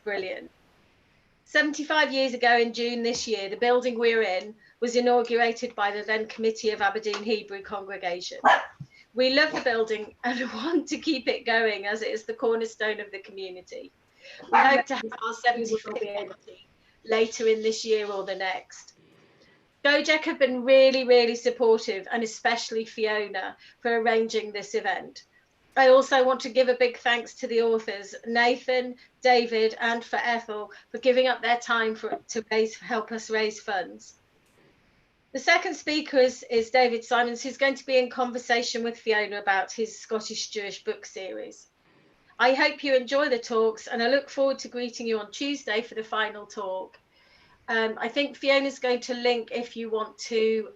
brilliant. 75 years ago in June this year, the building we're in was inaugurated by the then Committee of Aberdeen Hebrew Congregation. We love the building and want to keep it going as it is the cornerstone of the community. We hope to have our 75th anniversary later in this year or the next. Gojek have been really, really supportive, and especially Fiona for arranging this event. I also want to give a big thanks to the authors, Nathan, David, and for Ethel for giving up their time to help us raise funds. The second speaker is David Simons, who's going to be in conversation with Fiona about his Scottish Jewish book series. I hope you enjoy the talks, and I look forward to greeting you on Tuesday for the final talk. I think Fiona's going to link if you want to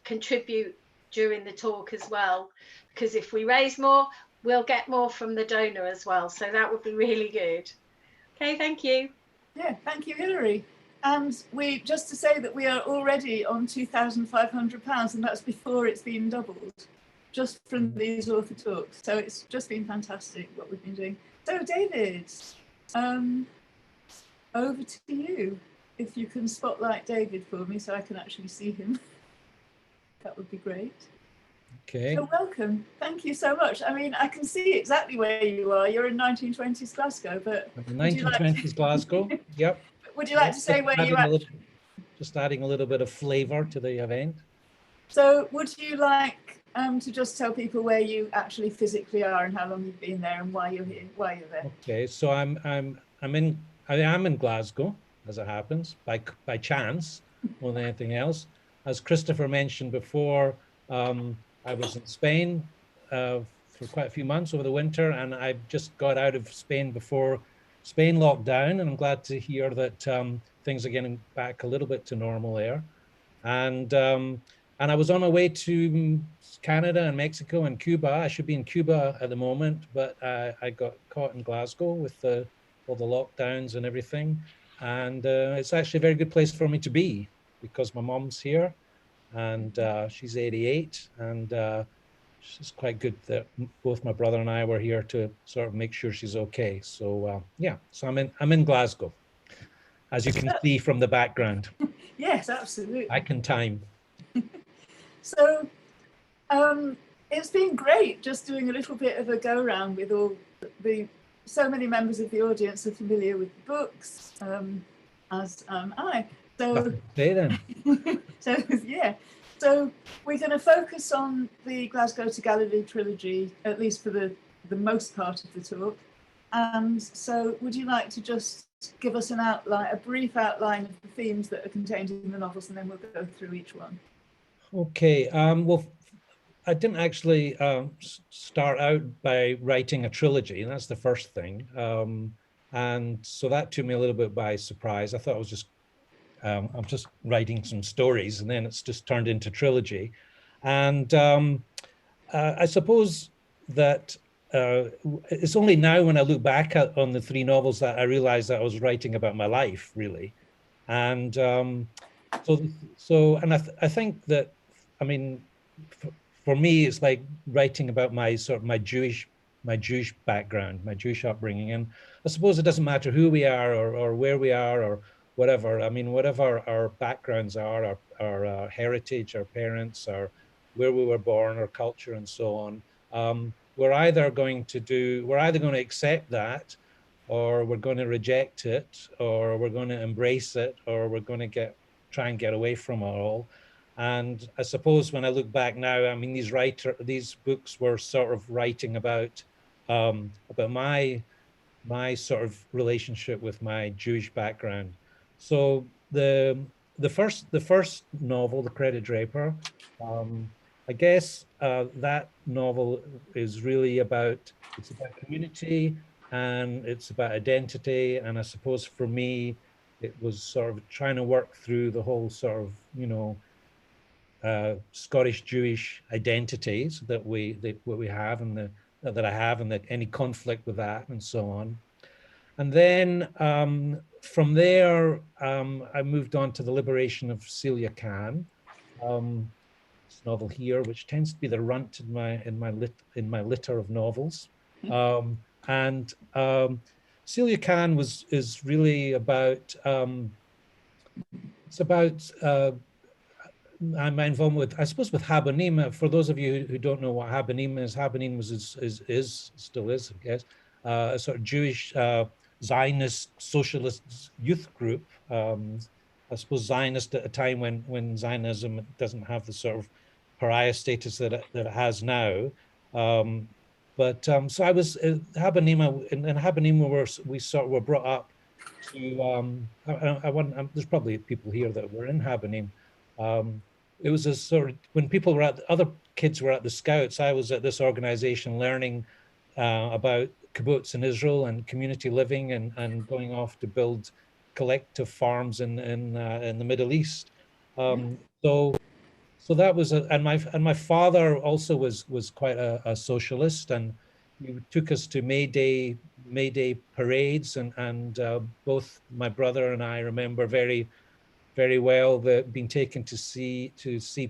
contribute during the talk as well, because if we raise more, we'll get more from the donor as well. So that would be really good. Okay, thank you. Yeah, thank you, Hilary. And just to say that we are already on £2,500, and that's before it's been doubled, just from these author talks. So it's just been fantastic what we've been doing. So David, over to you. If you can spotlight David for me so I can actually see him, that would be great. Okay. So welcome. Thank you so much. I mean, I can see exactly where you are. You're in 1920s Glasgow, but 1920s Glasgow. Yep. Would you like to say where you are? Just adding a little bit of flavour to the event. So would you like to just tell people where you actually physically are and how long you've been there and why you're here, why you're there? Okay, so I am in Glasgow, as it happens, by chance more than anything else. As Christopher mentioned before, I was in Spain for quite a few months over the winter, and I just got out of Spain before Spain locked down, and I'm glad to hear that things are getting back a little bit to normal there. And I was on my way to Canada and Mexico and Cuba. I should be in Cuba at the moment, but I got caught in Glasgow with all the lockdowns and everything. And it's actually a very good place for me to be because my mom's here, and she's 88, and it's quite good that both my brother and I were here to sort of make sure she's okay. So yeah, so I'm in Glasgow, as you can see from the background. Yes, absolutely. I can time. So it's been great just doing a little bit of a go round with all so many members of the audience are familiar with the books, as am I. So, so yeah, so we're going to focus on the Glasgow to Galilee trilogy, at least for the most part of the talk. And so would you like to just give us an outline, a brief outline of the themes that are contained in the novels, and then we'll go through each one? Okay, well, I didn't actually start out by writing a trilogy, and that's the first thing. And so that took me a little bit by surprise. I thought I was just, I'm just writing some stories, and then it's just turned into trilogy. And I suppose that it's only now when I look back on the three novels that I realized that I was writing about my life, really. And I think that, I mean, for me, it's like writing about my Jewish background, my Jewish upbringing. And I suppose it doesn't matter who we are or where we are or whatever. I mean, whatever our backgrounds are, our heritage, our parents, our where we were born, our culture, and so on. We're either going to accept that, or we're going to reject it, or we're going to embrace it, or we're going to try and get away from it all. And I suppose when I look back now, I mean, these books were sort of writing about my sort of relationship with my Jewish background. So the first novel, The Credit Draper, I guess that novel is really about community, and it's about identity. And I suppose for me, it was sort of trying to work through the whole sort of, Scottish Jewish identities that we have, and that I have, and that any conflict with that, and so on. And then from there, I moved on to The Liberation of Celiacan, this novel here, which tends to be the runt in my litter of novels. Celiacan is really about it's about my involvement with, I suppose, with Habonim. For those of you who don't know what Habonim still is, I guess, a sort of Jewish Zionist socialist youth group. I suppose Zionist at a time when Zionism doesn't have the sort of pariah status that it has now. So I was Habonim, in Habonim we sort of were brought up to. There's probably people here that were in Habonim. It was a sort of, when people were other kids were at the Scouts, I was at this organization learning about kibbutz in Israel and community living and going off to build collective farms in the Middle East. So that was and my father also was quite a socialist, and he took us to May Day parades, and both my brother and I remember very well being taken to see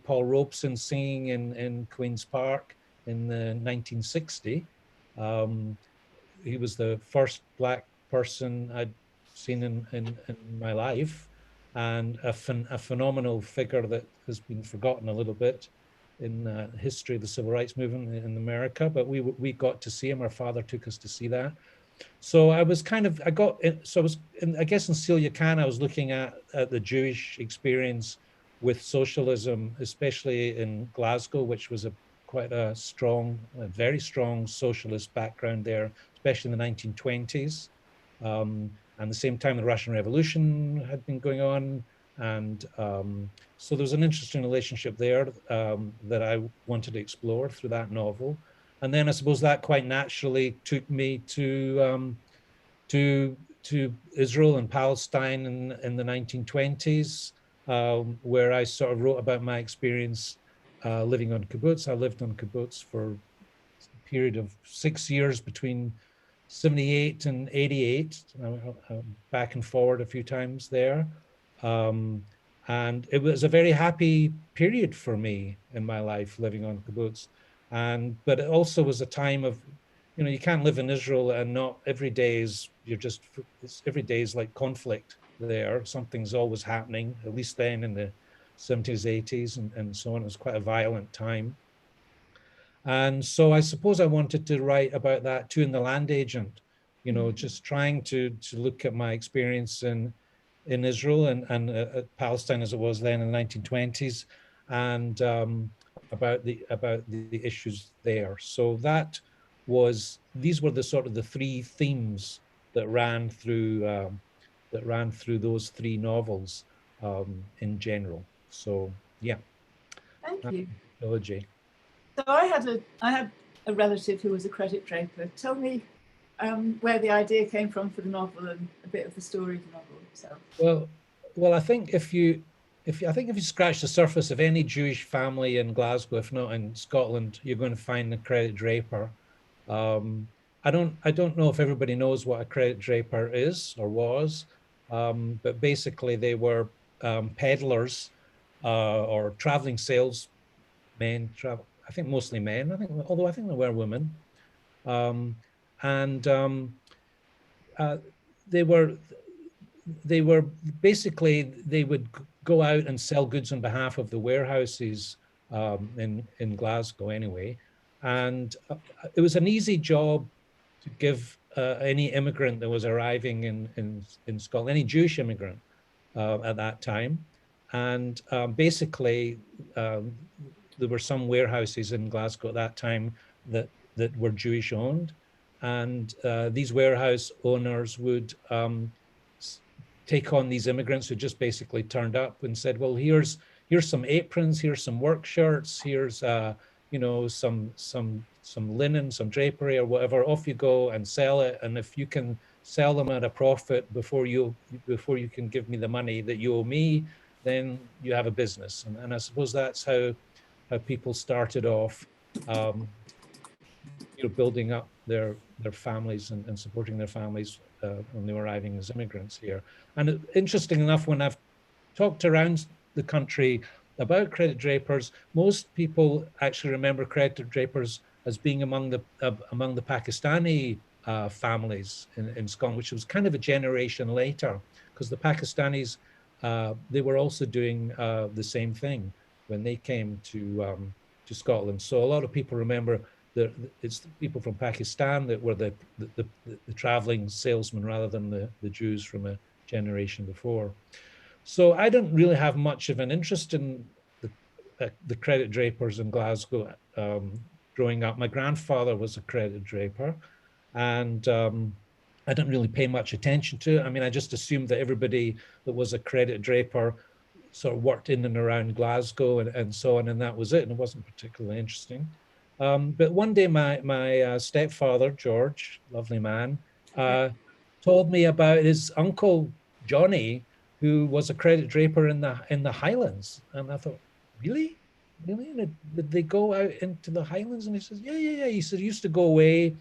Paul Robeson singing in Queen's Park in 1960. He was the first Black person I'd seen in my life, and a phenomenal figure that has been forgotten a little bit in history of the civil rights movement in America. But we got to see him. Our father took us to see that. So I was I guess in Celiacan, I was looking at the Jewish experience with socialism, especially in Glasgow, which was quite a very strong socialist background there, especially in the 1920s. And the same time, the Russian Revolution had been going on. And so there was an interesting relationship there that I wanted to explore through that novel. And then I suppose that quite naturally took me to Israel and Palestine in the 1920s, where I sort of wrote about my experience living on kibbutz. I lived on kibbutz for a period of 6 years between 78 and 88, back and forward a few times there. And it was a very happy period for me in my life living on kibbutz. But it also was a time of, you can't live in Israel and not every day is every day is like conflict there. Something's always happening, at least then in the 70s, 80s and so on. It was quite a violent time. And so I suppose I wanted to write about that too in The Land Agent, just trying to look at my experience in Israel and Palestine as it was then in the 1920s, and about the issues there. So these were the sort of the three themes that ran through those three novels in general. So yeah. Thank you. Trilogy. So I had a relative who was a credit draper. Tell me where the idea came from for the novel and a bit of the story of the novel itself. Well, I think if you scratch the surface of any Jewish family in Glasgow, if not in Scotland, you're going to find a credit draper. I don't know if everybody knows what a credit draper is or was, but basically they were peddlers or traveling salesmen. I think mostly men. Although I think there were women, they were basically, they would go out and sell goods on behalf of the warehouses in Glasgow anyway. And it was an easy job to give any immigrant that was arriving in Scotland, any Jewish immigrant at that time. And basically, there were some warehouses in Glasgow at that time that were Jewish owned. And these warehouse owners would take on these immigrants who just basically turned up and said, well, here's some aprons, here's some work shirts, here's some linen, some drapery or whatever, off you go and sell it. And if you can sell them at a profit before you can give me the money that you owe me, then you have a business. And I suppose that's how people started off, building up their families and supporting their families when they were arriving as immigrants here. And interesting enough, when I've talked around the country about credit drapers, most people actually remember credit drapers as being among the Pakistani families in Scotland, which was kind of a generation later, because the Pakistanis, they were also doing the same thing when they came to Scotland. So a lot of people remember that it's the people from Pakistan that were the traveling salesmen rather than the Jews from a generation before. So I didn't really have much of an interest in the credit drapers in Glasgow growing up. My grandfather was a credit draper, and I didn't really pay much attention to it. I mean, I just assumed that everybody that was a credit draper sort of worked in and around Glasgow and so on, and that was it, and it wasn't particularly interesting. But one day my stepfather, George, lovely man, told me about his uncle, Johnny, who was a credit draper in the Highlands. And I thought, really? Really? Did they go out into the Highlands? And he says, yeah. He said he used to go away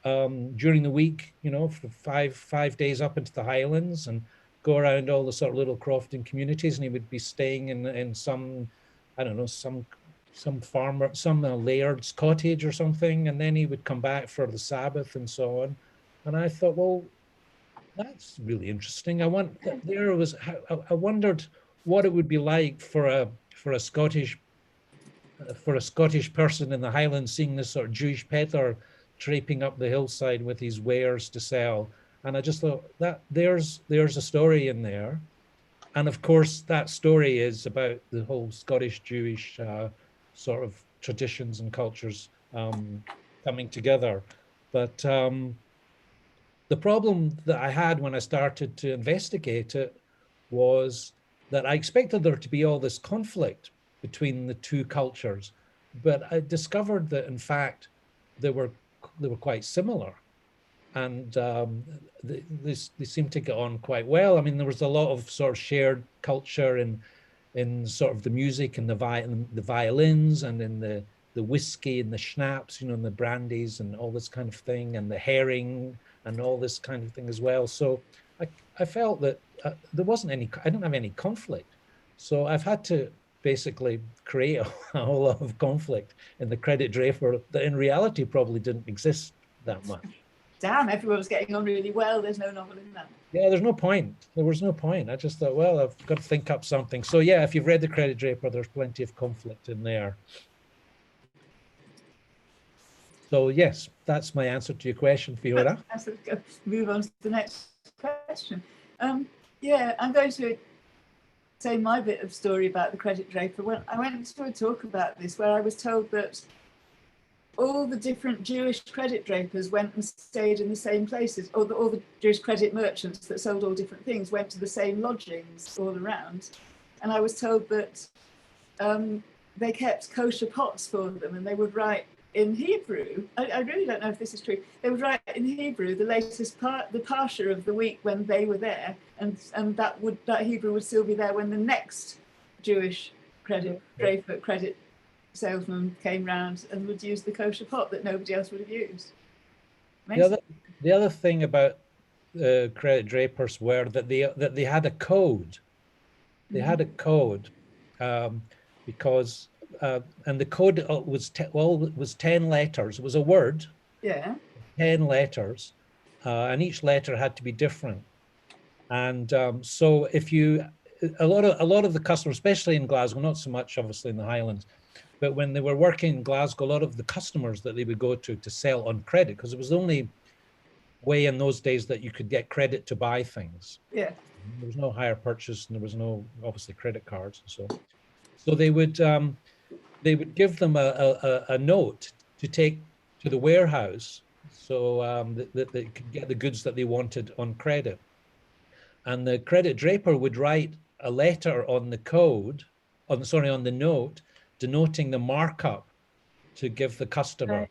during the week, you know, for five days up into the Highlands and go around all the sort of little crofting communities. And he would be staying in some, I don't know, some farmer, some laird's cottage or something. And then he would come back for the Sabbath and so on. And I thought, well, that's really interesting. I wondered what it would be like for a Scottish person in the Highlands seeing this sort of Jewish peddler draping up the hillside with his wares to sell. And I just thought that there's a story in there. And of course, that story is about the whole Scottish Jewish sort of traditions and cultures coming together. But the problem that I had when I started to investigate it was that I expected there to be all this conflict between the two cultures, but I discovered that in fact they were quite similar, and they seemed to get on quite well. I mean, there was a lot of sort of shared culture in sort of the music and the violins and in the whiskey and the schnapps, you know, and the brandies and all this kind of thing, and the herring and all this kind of thing as well. So I felt that there wasn't any, I didn't have any conflict. So I've had to basically create a whole lot of conflict in the credit draper that in reality probably didn't exist that much. Damn, everyone was getting on really well. There's no novel in that. Yeah, there's no point. There was no point. I just thought, well, I've got to think up something. So yeah, if you've read the credit draper, there's plenty of conflict in there. So yes, that's my answer to your question, Fiona. Let's go move on to the next question. Yeah, I'm going to say my bit of story about the credit draper. When I went to a talk about this, where I was told that all the different Jewish credit drapers went and stayed in the same places, or all the Jewish credit merchants that sold all different things went to the same lodgings all around. And I was told that they kept kosher pots for them, and they would write in Hebrew. I really don't know if this is true. They would write in Hebrew the latest the parsha of the week when they were there, and that Hebrew would still be there when the next Jewish credit draper, credit salesman came round and would use the kosher pot that nobody else would have used. The other thing about credit drapers were that they had a code. They had a code because and the code was 10 letters. It was a word. Yeah. 10 letters, and each letter had to be different. And so if you, a lot of the customers, especially in Glasgow, not so much obviously in the Highlands, but when they were working in Glasgow, a lot of the customers that they would go to sell on credit, because it was the only way in those days that you could get credit to buy things. Yeah. There was no hire purchase, and there was no obviously credit cards, and so they would give them a note to take to the warehouse, so that they could get the goods that they wanted on credit. And the credit draper would write a letter on the code, on the note, denoting the markup to give the customer. Right.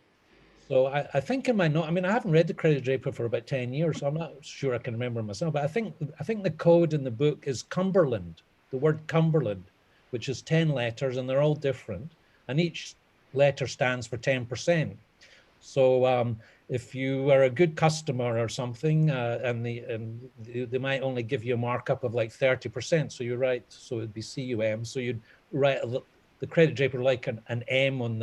So I think in my note, I mean, I haven't read the credit draper for about 10 years, so I'm not sure I can remember myself, but I think the code in the book is Cumberland, the word Cumberland, which is 10 letters, and they're all different, and each letter stands for 10%. So if you are a good customer or something, and they might only give you a markup of like 30%, so you write, so it'd be CUM, so you'd write the credit draper like an M on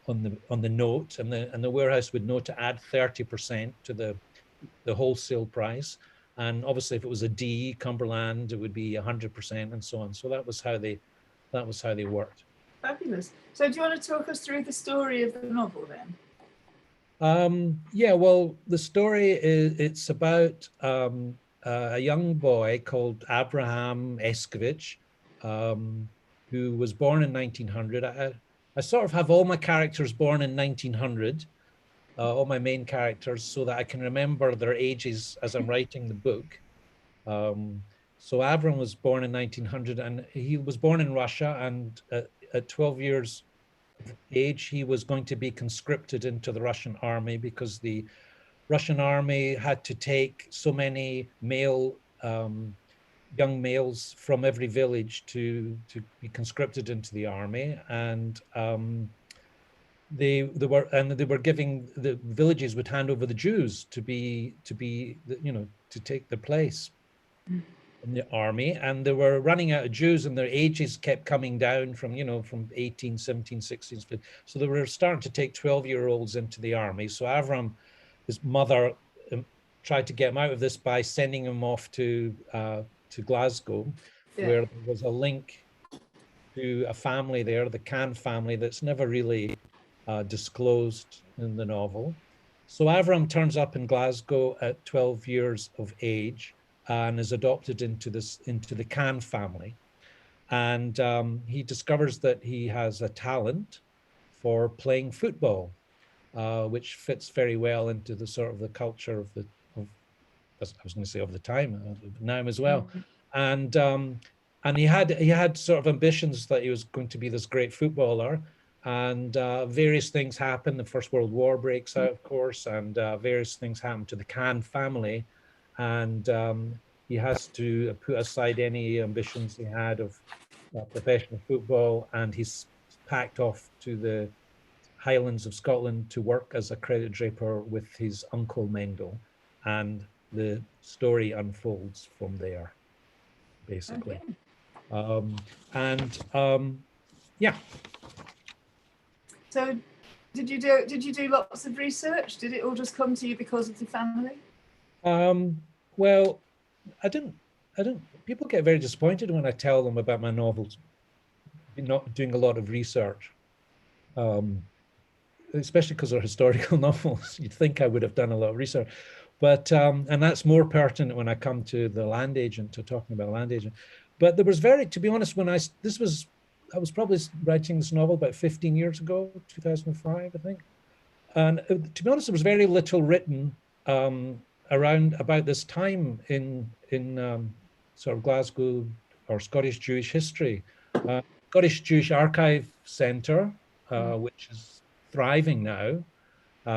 on the note, and the warehouse would note to add 30% to the wholesale price. And obviously, if it was a D, Cumberland, it would be 100% and so on. So that was how they worked. Fabulous. So do you want to talk us through the story of the novel then? Yeah, well, the story it's about a young boy called Abraham Eskovich, who was born in 1900. I sort of have all my characters born in 1900, all my main characters, so that I can remember their ages as I'm writing the book. So Abraham was born in 1900, and he was born in Russia, and at 12 years of age, he was going to be conscripted into the Russian army, because the Russian army had to take so many young males from every village to be conscripted into the army. And they were giving, the villages would hand over the Jews to take their place in the army, and they were running out of Jews, and their ages kept coming down from 18, 17, 16. So they were starting to take 12-year-olds into the army. So Avram, his mother, tried to get him out of this by sending him off to Glasgow, where there was a link to a family there, the Can family, that's never really disclosed in the novel. So Avram turns up in Glasgow at 12 years of age, and is adopted into the Can family. And he discovers that he has a talent for playing football, which fits very well into the sort of the culture of I was going to say of the time, now as well. And he had sort of ambitions that he was going to be this great footballer. And various things happen. The First World War breaks out, of course, and various things happen to the Can family. And he has to put aside any ambitions he had of professional football, and he's packed off to the Highlands of Scotland to work as a credit draper with his uncle Mendel. And the story unfolds from there, basically. Okay. Yeah. So did you do lots of research? Did it all just come to you because of the family? Well, I didn't. People get very disappointed when I tell them about my novels, not doing a lot of research, especially because they're historical novels. You'd think I would have done a lot of research, but and that's more pertinent when I come to the land agent, to talking about land agent. But there was to be honest, when I was probably writing this novel about 15 years ago, 2005, I think. And to be honest, there was very little written around about this time in sort of Glasgow or Scottish Jewish history. Scottish Jewish Archive Centre, which is thriving now,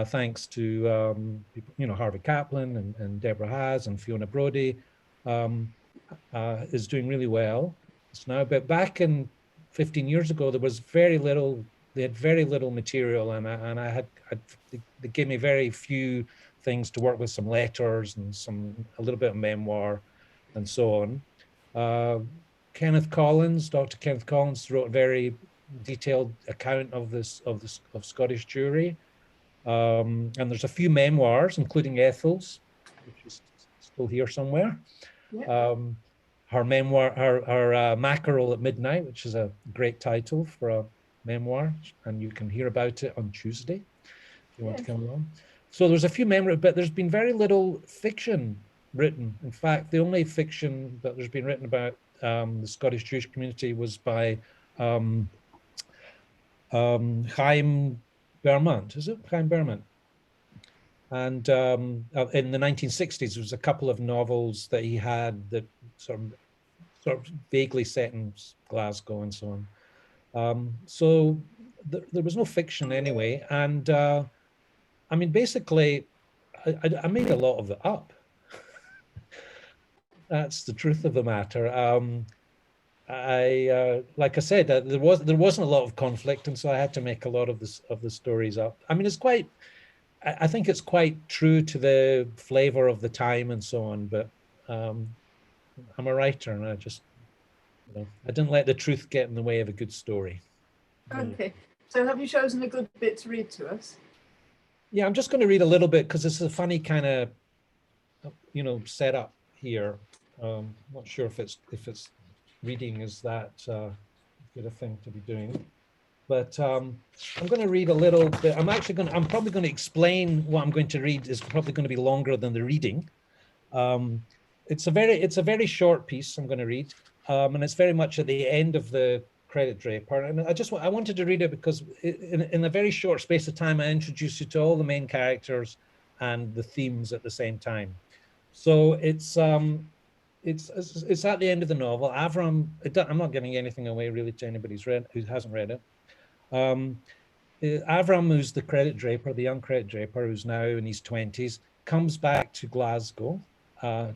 thanks to people, Harvey Kaplan and Deborah Haas and Fiona Brodie, is doing really well now. But back in 15 years ago, there was very little. They had very little material, and they gave me very few things to work with, some letters and a little bit of memoir, and so on. Dr. Kenneth Collins wrote a very detailed account of Scottish Jewry, and there's a few memoirs, including Ethel's, which is still here somewhere. Yeah. Her memoir, her Mackerel at Midnight, which is a great title for a memoir, and you can hear about it on Tuesday if you want to come along. So there's a few memoirs, but there's been very little fiction written. In fact, the only fiction that there's been written about the Scottish Jewish community was by Chaim Bermant. Is it Chaim Bermant? And in the 1960s, there was a couple of novels that he had that sort of vaguely set in Glasgow and so on. So there was no fiction anyway. And I mean, basically, I made a lot of it up. That's the truth of the matter. Like I said, there wasn't a lot of conflict, and so I had to make a lot of the stories up. I mean, I think it's quite true to the flavor of the time and so on. But I'm a writer, and I didn't let the truth get in the way of a good story. Okay. So have you chosen a good bit to read to us? Yeah, I'm just going to read a little bit because it's a funny kind of, you know, setup here. Not sure if it's reading is that good a thing to be doing, but I'm going to read a little bit. I'm probably going to explain what I'm going to read is probably going to be longer than the reading. It's a very short piece I'm going to read, and it's very much at the end of the credit draper. And I wanted to read it because in a very short space of time, I introduce you to all the main characters and the themes at the same time. So it's at the end of the novel. Avram, I'm not giving anything away really to anybody who hasn't read it. Avram, who's the credit draper, the young credit draper, who's now in his 20s, comes back to Glasgow on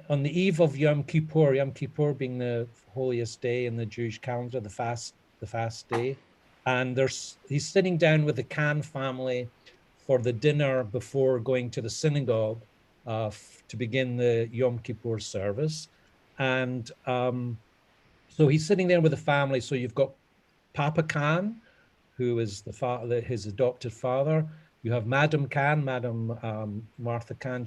the eve of Yom Kippur being the holiest day in the Jewish calendar, the fast day, and he's sitting down with the Khan family for the dinner before going to the synagogue to begin the Yom Kippur service, and so he's sitting there with the family. So you've got Papa Khan, who is his adopted father. You have Madam Khan, Martha Khan.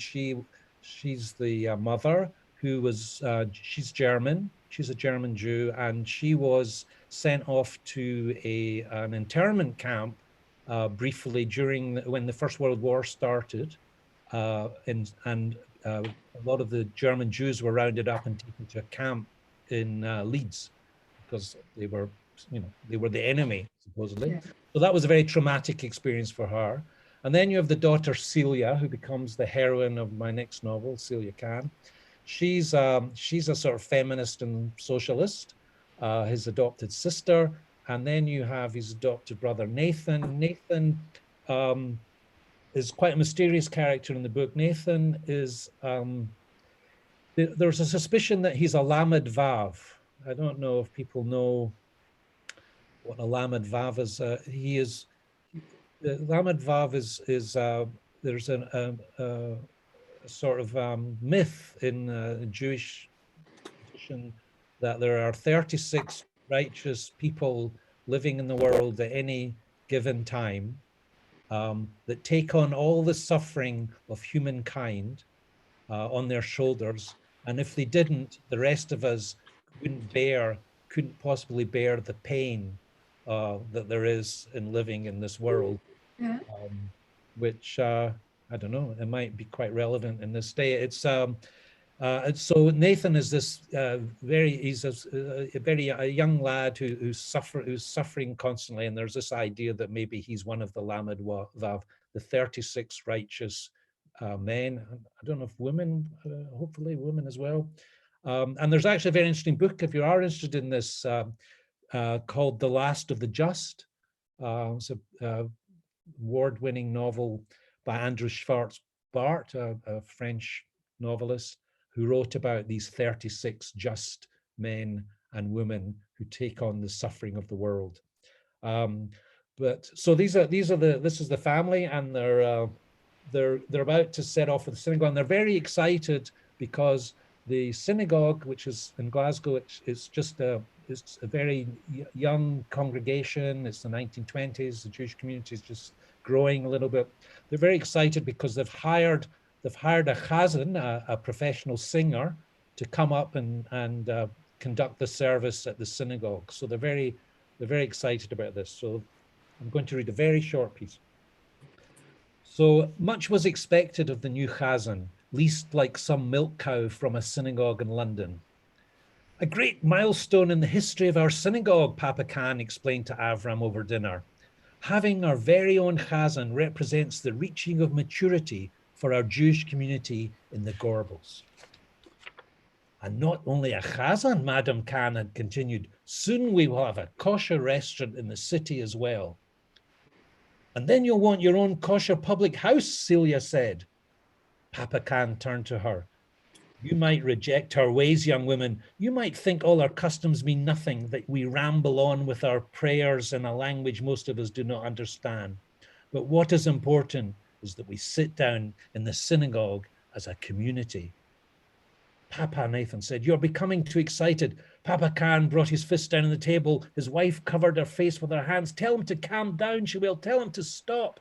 She's the mother, who was she's German. She's a German Jew, and she was sent off to an internment camp briefly when the First World War started, and a lot of the German Jews were rounded up and taken to a camp in Leeds because they were the enemy, supposedly. Yeah. So that was a very traumatic experience for her. And then you have the daughter Celia, who becomes the heroine of my next novel, Celiacan. She's a sort of feminist and socialist, his adopted sister. And then you have his adopted brother, Nathan. Nathan is quite a mysterious character in the book. Nathan is, there's a suspicion that he's a Lamed Vav. I don't know if people know what a Lamed Vav is. Lamed Vav is there's a sort of myth in Jewish tradition that there are 36 righteous people living in the world at any given time that take on all the suffering of humankind on their shoulders. And if they didn't, the rest of us couldn't possibly bear the pain that there is in living in this world. Yeah. Which I don't know, it might be quite relevant in this day. It's so Nathan is this he's a young lad who's suffering constantly, and there's this idea that maybe he's one of the Lamed Vav, the 36 righteous men. I don't know if women, hopefully women as well. And there's actually a very interesting book, if you are interested in this, called The Last of the Just. It's a award-winning novel by Andrew Schwartz-Bart, a French novelist, who wrote about these 36 just men and women who take on the suffering of the world. But so this is the family, and they're about to set off for the synagogue, and they're very excited because the synagogue, which is in Glasgow, it's just it's a very young congregation. It's the 1920s. The Jewish community is just growing a little bit. They're very excited because they've hired a chazan, a professional singer, to come up and conduct the service at the synagogue. So they're very excited about this. So I'm going to read a very short piece. So much was expected of the new chazan, least like some milk cow from a synagogue in London. A great milestone in the history of our synagogue, Papa Khan explained to Avram over dinner. Having our very own chazan represents the reaching of maturity for our Jewish community in the Gorbals. And not only a chazan, Madam Khan had continued, soon we will have a kosher restaurant in the city as well. And then you'll want your own kosher public house, Celia said. Papa Khan turned to her. You might reject our ways, young woman. You might think all our customs mean nothing, that we ramble on with our prayers in a language most of us do not understand. But what is important is that we sit down in the synagogue as a community. Papa, Nathan said, you're becoming too excited. Papa Khan brought his fist down on the table. His wife covered her face with her hands. Tell him to calm down, she will. Tell him to stop.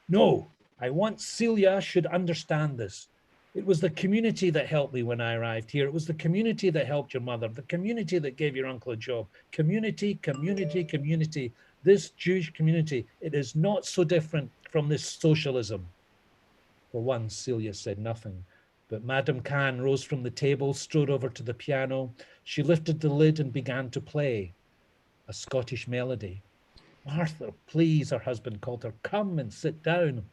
No, I want Celia should understand this. It was the community that helped me when I arrived here. It was the community that helped your mother, the community that gave your uncle a job. Community, community, community. This Jewish community, it is not so different from this socialism. For once, Celia said nothing, but Madame Khan rose from the table, strode over to the piano. She lifted the lid and began to play a Scottish melody. Martha, please, her husband called her, come and sit down.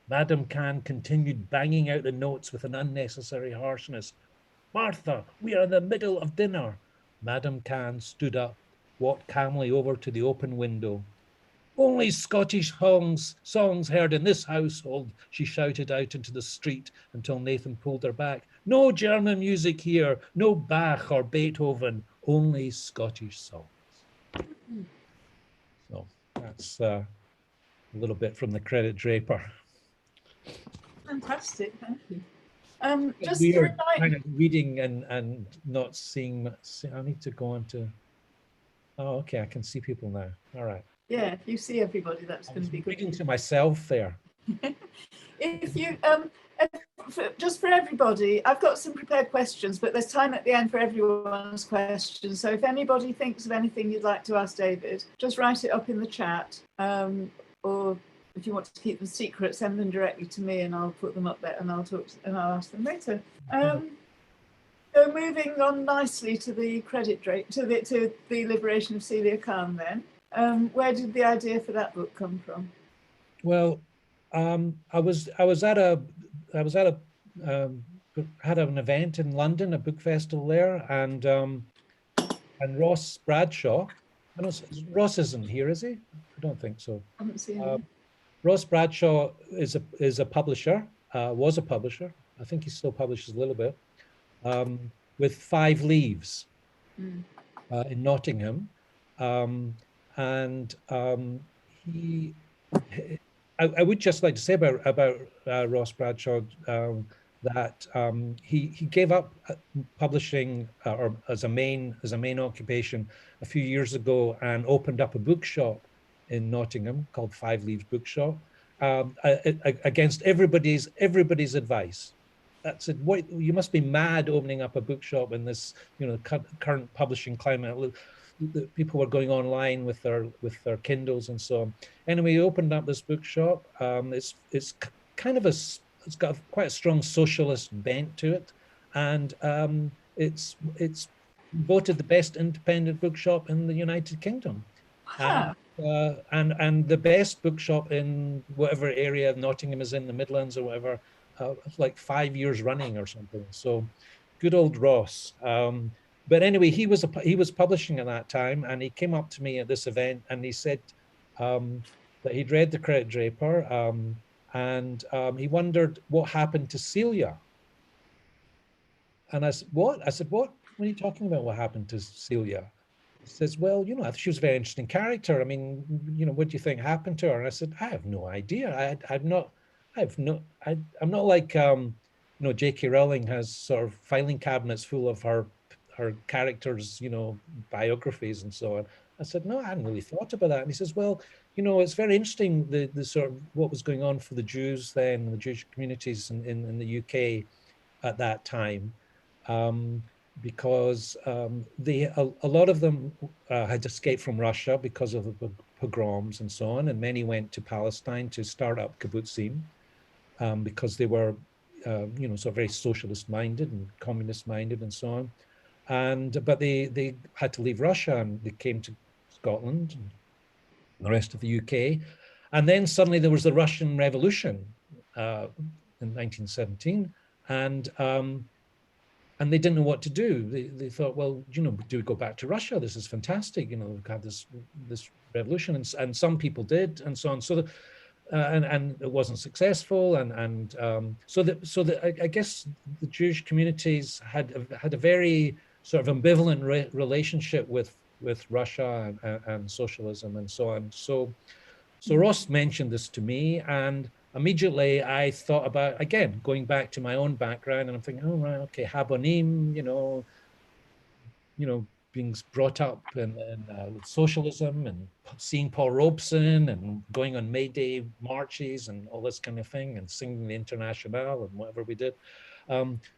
Madame Khan continued banging out the notes with an unnecessary harshness. Martha, we are in the middle of dinner. Madame Khan stood up, walked calmly over to the open window. Only Scottish songs heard in this household, she shouted out into the street until Nathan pulled her back. No German music here, no Bach or Beethoven, only Scottish songs. So that's a little bit from the Credit Draper. Fantastic, thank you. Just weird kind of reading and not seeing. I need to go on to. Oh, okay, I can see people now. All right. Yeah, if you see everybody, that's going to be good. Reading to myself there. If you just for everybody, I've got some prepared questions, but there's time at the end for everyone's questions. So if anybody thinks of anything you'd like to ask David, just write it up in the chat, or if you want to keep them secret, send them directly to me, and I'll put them up there, and I'll ask them later. So moving on nicely to the to the Liberation of Celiacan. Then, where did the idea for that book come from? Well, I was at had an event in London, a book festival there, and Ross Bradshaw. I don't, Ross isn't here, is he? I don't think so. I haven't seen him. Ross Bradshaw is a publisher, was a publisher. I think he still publishes a little bit, with 5 Leaves in Nottingham, and he. I would just like to say about Ross Bradshaw that he gave up publishing or as a main occupation a few years ago and opened up a bookshop in Nottingham called 5 Leaves Bookshop, against everybody's advice. That's it. What, you must be mad opening up a bookshop in this, current publishing climate. People were going online with their Kindles and so on. Anyway, he opened up this bookshop. It's kind of it's got quite a strong socialist bent to it, and it's voted the best independent bookshop in the United Kingdom. Wow. And the best bookshop in whatever area Nottingham is in, the Midlands or whatever, like 5 years running or something. So good old Ross. But anyway, he was publishing at that time, and he came up to me at this event and he said that he'd read the Credit Draper, and he wondered what happened to Celia. And I said, what? I said, what are you talking about? What happened to Celia? He says, well, she was a very interesting character. I mean, what do you think happened to her? And I said, I have no idea. I'm not like, J.K. Rowling has sort of filing cabinets full of her characters, biographies and so on. I said, no, I hadn't really thought about that. And he says, well, it's very interesting, the sort of what was going on for the Jews then, the Jewish communities in the UK at that time, because a lot of them had escaped from Russia because of the pogroms and so on, and many went to Palestine to start up kibbutzim, because they were, sort of very socialist minded and communist minded and so on. But they had to leave Russia, and they came to Scotland and the rest of the UK. And then suddenly there was the Russian Revolution in 1917, and they didn't know what to do. They thought, well, do we go back to Russia? This is fantastic. We've had this revolution, and some people did, and so on. So and it wasn't successful, so I guess the Jewish communities had a very sort of ambivalent relationship with Russia and socialism and so on. So Ross mentioned this to me, and immediately I thought about, again, going back to my own background, and I'm thinking, oh, right, okay, Habonim, being brought up in socialism and seeing Paul Robeson and going on May Day marches and all this kind of thing and singing the Internationale and whatever we did.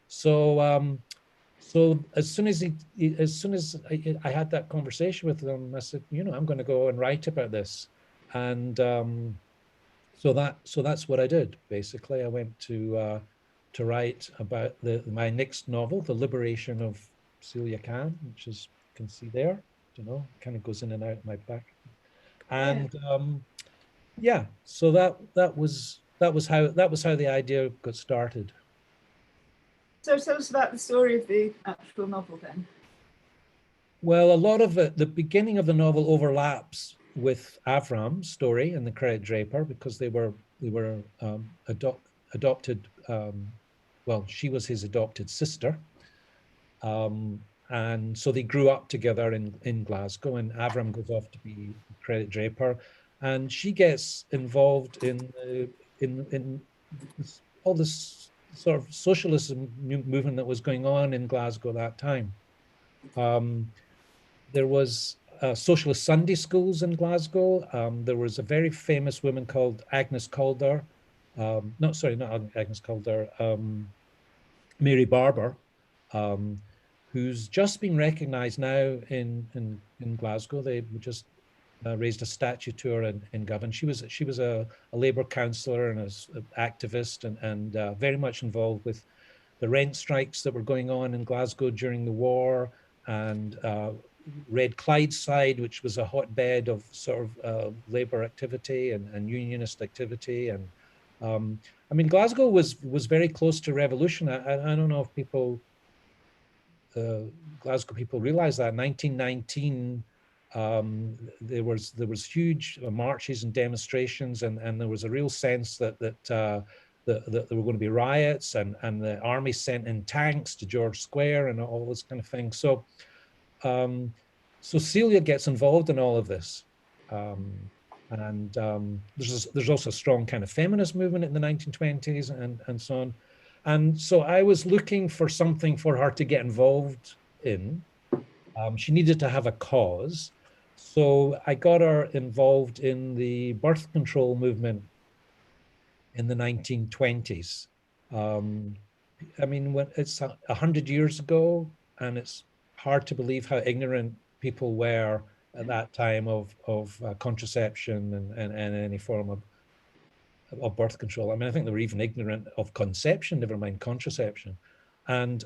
So as soon as I had that conversation with them, I said, I'm going to go and write about this. And so that's what I did. Basically, I went to write about my next novel, The Liberation of Celiacan, which is you can see there. Kind of goes in and out of my back. And yeah, so that was how the idea got started. So tell us about the story of the actual novel then. Well, a lot of it, the beginning of the novel overlaps with Avram's story and the Credit Draper because they were adopted. Well, she was his adopted sister, and so they grew up together in Glasgow. And Avram goes off to be Credit Draper, and she gets involved in all this sort of socialism movement that was going on in Glasgow at that time. There was socialist Sunday schools in Glasgow. There was a very famous woman called Agnes Calder. Not Agnes Calder. Mary Barber, who's just been recognised now in Glasgow. They just raised a statue to her in Govan. She was a Labour councillor and an activist and very much involved with the rent strikes that were going on in Glasgow during the war, and Red Clydeside, which was a hotbed of sort of Labour activity and unionist activity. And I mean, Glasgow was very close to revolution. I don't know if Glasgow people realize that. 1919, there was huge marches and demonstrations, and there was a real sense that there were going to be riots, and the army sent in tanks to George Square and all this kind of thing. So Celia gets involved in all of this. And there's also a strong kind of feminist movement in the 1920s and so on. And so I was looking for something for her to get involved in. She needed to have a cause. So I got her involved in the birth control movement in the 1920s. I mean, when it's 100 years ago, and it's hard to believe how ignorant people were at that time of contraception and any form of birth control. I mean, I think they were even ignorant of conception, never mind contraception. And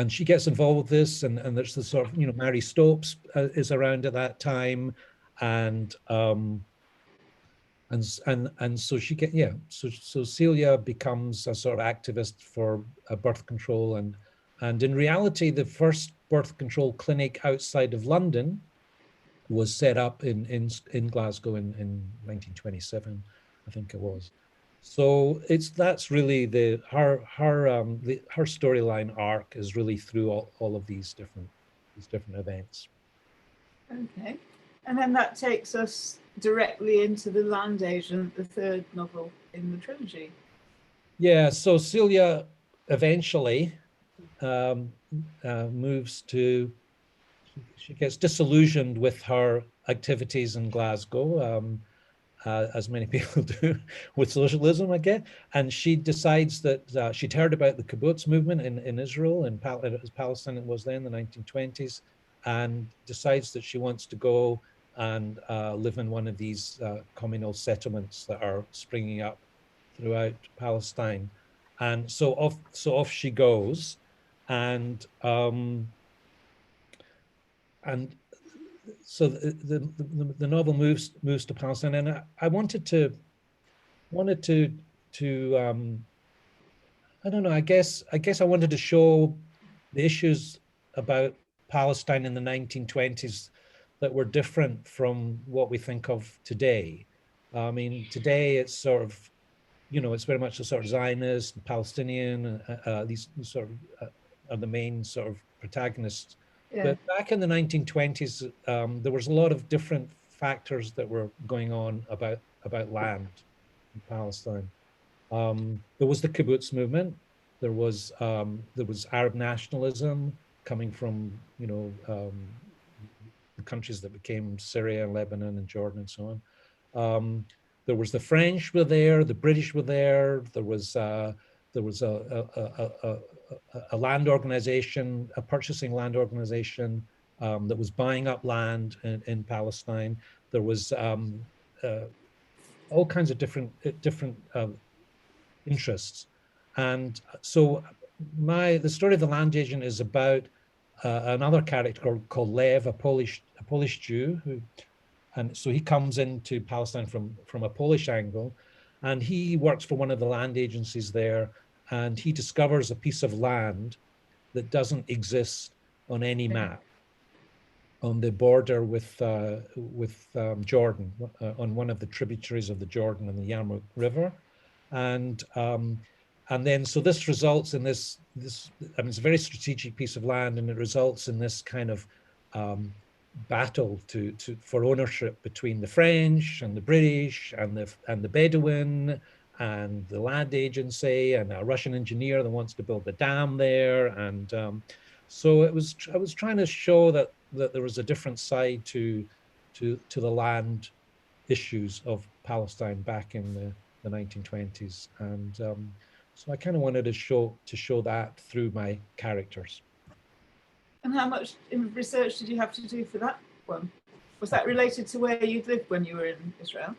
she gets involved with this, and there's the sort of, Mary Stopes is around at that time, and so she get so Celia becomes a sort of activist for birth control, and in reality, the first birth control clinic outside of London was set up in Glasgow in 1927, I think it was. So that's really her storyline arc is really through all of these different events. Okay, and then that takes us directly into The Land Agent, the third novel in the trilogy. Yeah, so Celia eventually moves to. She gets disillusioned with her activities in Glasgow, as many people do with socialism, I guess. And she decides that she'd heard about the kibbutz movement in Israel, and Palestine it was then, the 1920s, and decides that she wants to go and live in one of these communal settlements that are springing up throughout Palestine. And so off she goes, and so the novel moves to Palestine, and I wanted to I don't know. I guess I wanted to show the issues about Palestine in the 1920s that were different from what we think of today. I mean, today it's sort of, it's very much a sort of Zionist, Palestinian. These sort of are the main sort of protagonists. Yeah. But back in the 1920s, there was a lot of different factors that were going on about land. Palestine. There was the kibbutz movement. There was Arab nationalism coming from, you know, the countries that became Syria, Lebanon, and Jordan, and so on. There was the French were there, the British were there. There was a land organization, a purchasing land organization that was buying up land in Palestine. There was all kinds of different interests, and so the story of the land agent is about another character called Lev, a Polish Jew, and so he comes into Palestine from a Polish angle, and he works for one of the land agencies there, and he discovers a piece of land that doesn't exist on any map on the border with Jordan, on one of the tributaries of the Jordan and the Yarmouk River, and then so this results in this. I mean, it's a very strategic piece of land, and it results in this kind of battle for ownership between the French and the British and the Bedouin and the land agency and a Russian engineer that wants to build a dam there, and so I was trying to show that there was a different side to the land issues of Palestine back in the 1920s, and so I kind of wanted to show that through my characters. And how much research did you have to do for that one? Was that related to where you'd lived when you were in Israel?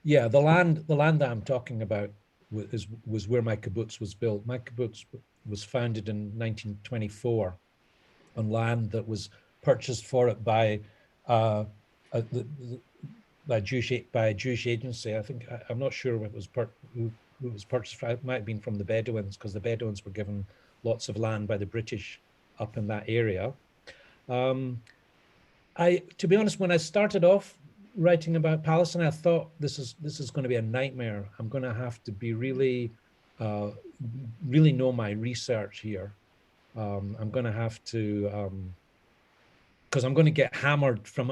Yeah, the land that I'm talking about was where my kibbutz was built. My kibbutz was founded in 1924 on land that was purchased for it by a Jewish agency. I think I'm not sure what was who it was purchased from. It might have been from the Bedouins, because the Bedouins were given lots of land by the British up in that area. To be honest, when I started off writing about Palestine, I thought this is going to be a nightmare. I'm going to have to be really know my research here. I'm going to have to, because I'm going to get hammered from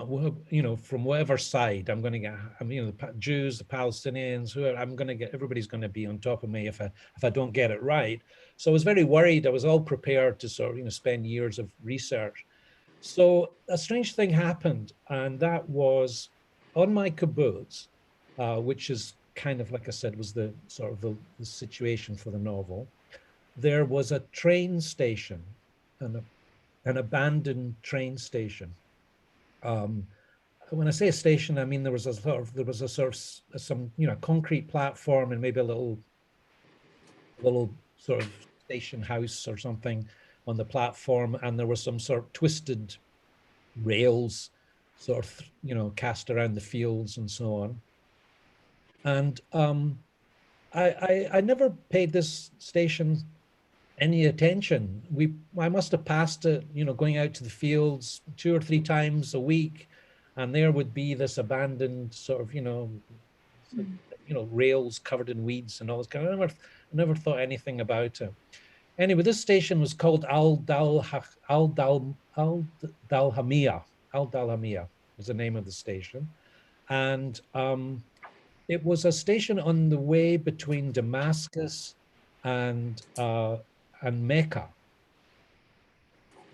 whatever side. I'm going to get, the Jews, the Palestinians, everybody's going to be on top of me if I don't get it right. So I was very worried. I was all prepared to sort of spend years of research. So a strange thing happened, and that was on my kibbutz, which is kind of, like I said, was the sort of the situation for the novel. There was a train station, an abandoned train station. When I say a station, I mean there was a sort of some concrete platform and maybe a little sort of station house or something on the platform, and there was some sort of twisted rails sort of cast around the fields and so on. And I never paid this station any attention. I must have passed it, going out to the fields 2 or 3 times a week, and there would be this abandoned sort of rails covered in weeds and all this kind of. I never thought anything about it. Anyway, this station was called Al Dalhamia was the name of the station, and it was a station on the way between Damascus and Mecca.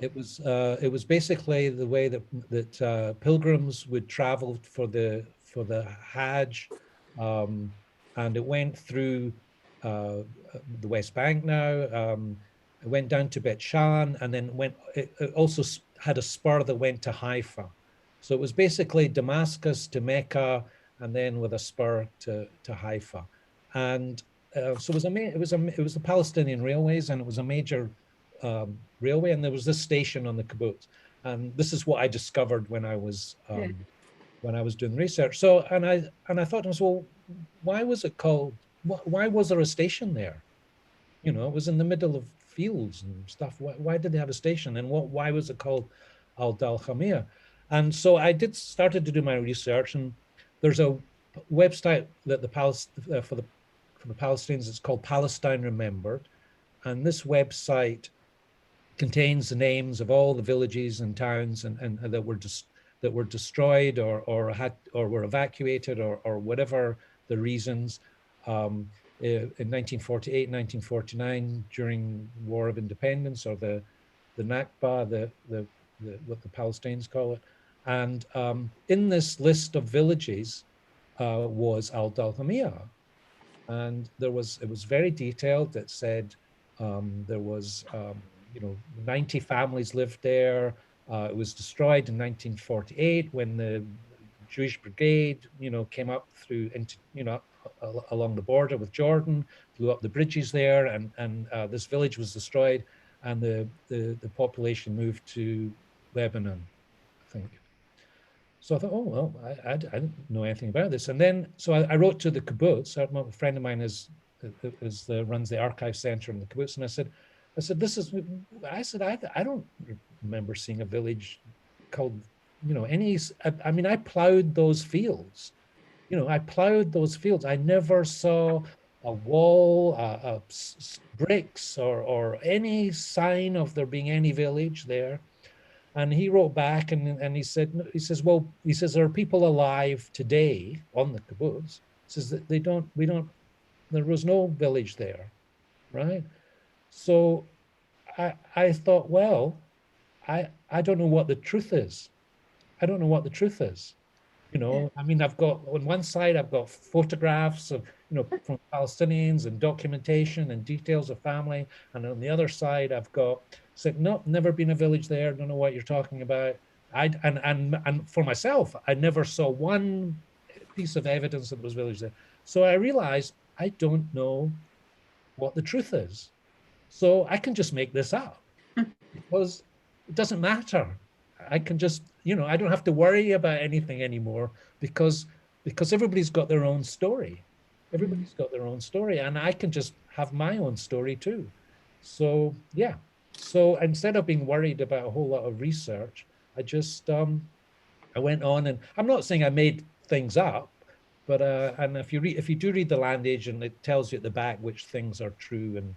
It was basically the way that pilgrims would travel for the Hajj, and it went through the West Bank now. It went down to Bet Shan, and then it also had a spur that went to Haifa. So it was basically Damascus to Mecca, and then with a spur to Haifa. And so it was the Palestinian Railways, and it was a major railway, and there was this station on the kibbutz. And this is what I discovered when I was doing research. So and I thought to myself, well, why was it called? Why was there a station there? It was in the middle of fields and stuff. Why did they have a station? And why was it called Al Dalhamia? And so I started to do my research, and there's a website that for the Palestinians, it's called Palestine Remembered, and this website contains the names of all the villages and towns and that were destroyed or were evacuated or whatever the reasons. In 1948, 1949, during War of Independence, or the Nakba, what the Palestinians call it. And in this list of villages was Al-Dalhamia. And it was very detailed. It said there was, 90 families lived there. It was destroyed in 1948 when the Jewish brigade, came up through into, along the border with Jordan, blew up the bridges there, and this village was destroyed, and the population moved to Lebanon, I think. So I thought, oh, well, I didn't know anything about this. And then, so I wrote to the kibbutz. A friend of mine runs the archive center in the kibbutz. And I said, I don't remember seeing a village called, I plowed those fields. I plowed those fields. I never saw a wall, bricks, or any sign of there being any village there. And he wrote back and he says, there are people alive today on the kibbutz. He says that there was no village there, right? So I thought, well, I don't know what the truth is. I don't know what the truth is. I've got, on one side, I've got photographs of, from Palestinians and documentation and details of family. And on the other side, I've got, said, no, never been a village there. Don't know what you're talking about. And for myself, I never saw one piece of evidence that there was a village there. So I realized I don't know what the truth is. So I can just make this up because it doesn't matter. I can just, I don't have to worry about anything anymore because everybody's got their own story. Everybody's got their own story, and I can just have my own story too. So yeah. So instead of being worried about a whole lot of research, I just I went on, and I'm not saying I made things up, but and if you do read the land agent, it tells you at the back which things are true, and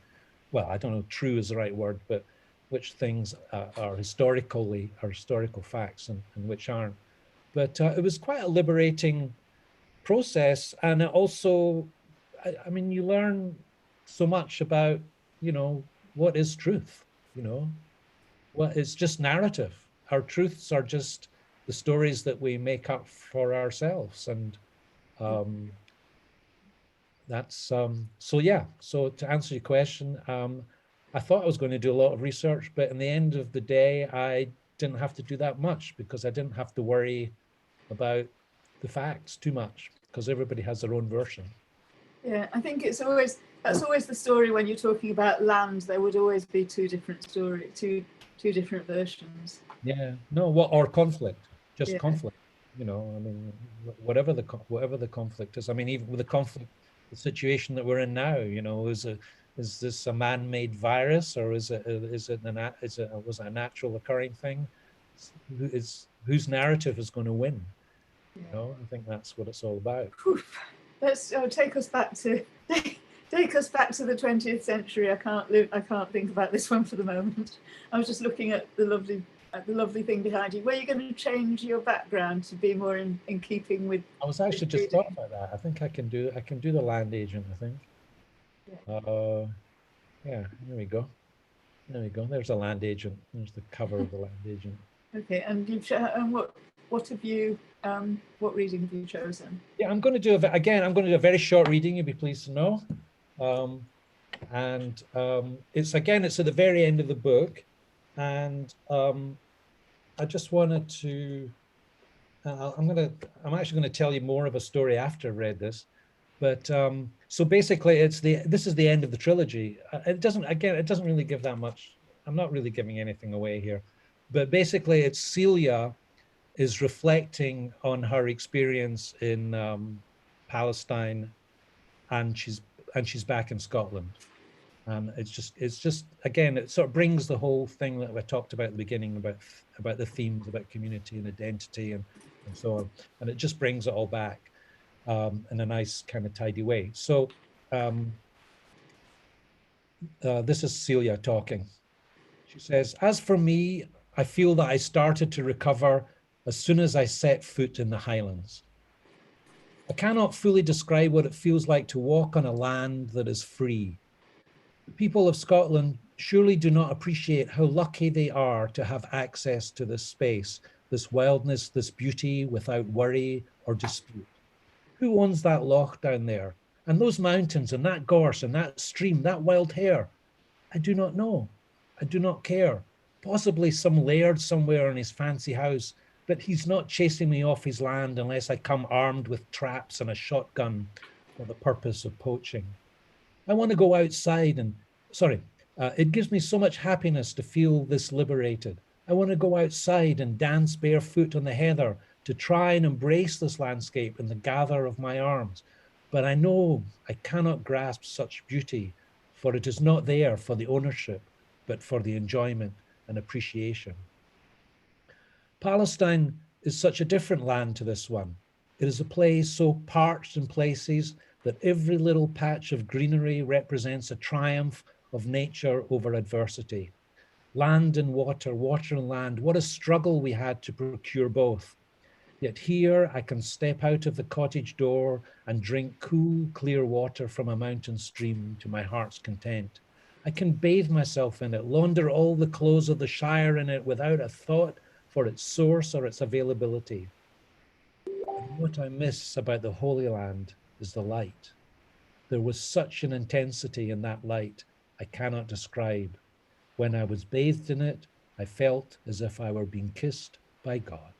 well, I don't know, true is the right word, but which things are historical facts and which aren't. But it was quite a liberating process. And it also, you learn so much about, what is truth, what is just narrative. Our truths are just the stories that we make up for ourselves. And that's, so yeah, so to answer your question, I thought I was going to do a lot of research, but in the end of the day, I didn't have to do that much because I didn't have to worry about the facts too much because everybody has their own version. Yeah, I think that's always the story when you're talking about land. There would always be two different stories, two different versions. Yeah, no, or conflict, just conflict. Whatever the conflict is. Even with the conflict, the situation that we're in now, is this a man-made virus, or was it a natural occurring thing? Whose narrative is going to win? I think that's what it's all about. Let's take us back to the 20th century. I can't think about this one for the moment. I was just looking at the lovely thing behind you. Were you going to change your background to be more in keeping with? I was actually just thought about that. I think I can do the land agent, I think. Yeah, there we go. There's a land agent. There's the cover of the land agent. Okay, and what have you? What reading have you chosen? Yeah, I'm going to do a very short reading. You'll be pleased to know. It's at the very end of the book, and I just wanted to. I'm actually going to tell you more of a story after I've read this. But so basically, this is the end of the trilogy. It doesn't really give that much. I'm not really giving anything away here, but basically, it's Celia is reflecting on her experience in Palestine, and she's back in Scotland, and it's just again, it sort of brings the whole thing that I talked about at the beginning about the themes about community and identity and so on, and it just brings it all back. In a nice kind of tidy way. So this is Celia talking. She says, "As for me, I feel that I started to recover as soon as I set foot in the Highlands. I cannot fully describe what it feels like to walk on a land that is free. The people of Scotland surely do not appreciate how lucky they are to have access to this space, this wildness, this beauty without worry or dispute. Who owns that loch down there? And those mountains and that gorse and that stream, that wild hare? I do not know. I do not care. Possibly some laird somewhere in his fancy house, but he's not chasing me off his land unless I come armed with traps and a shotgun for the purpose of poaching. I want to go outside and, it gives me so much happiness to feel this liberated. I want to go outside and dance barefoot on the heather to try and embrace this landscape in the gather of my arms. But I know I cannot grasp such beauty, for it is not there for the ownership, but for the enjoyment and appreciation. Palestine is such a different land to this one. It is a place so parched in places that every little patch of greenery represents a triumph of nature over adversity. Land and water, water and land, what a struggle we had to procure both. Yet here I can step out of the cottage door and drink cool, clear water from a mountain stream to my heart's content. I can bathe myself in it, launder all the clothes of the Shire in it without a thought for its source or its availability. And what I miss about the Holy Land is the light. There was such an intensity in that light I cannot describe. When I was bathed in it, I felt as if I were being kissed by God.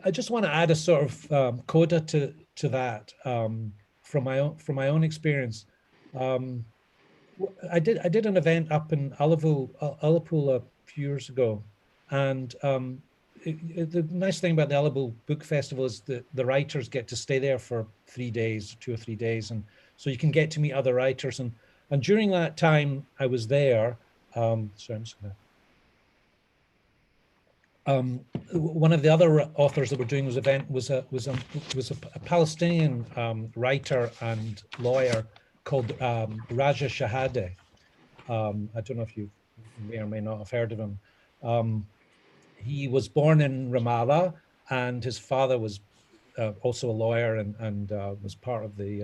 I just want to add a sort of coda to that from my own experience. I did an event up in Ullapool a few years ago, and the nice thing about the Ullapool Book Festival is that the writers get to stay there for 3 days, 2 or 3 days, and so you can get to meet other writers. And during that time I was there, sorry, I'm just gonna. One of the other authors that were doing this event was a Palestinian writer and lawyer called Raja Shahade. I don't know if you may or may not have heard of him. He was born in Ramallah, and his father was also a lawyer and was part of the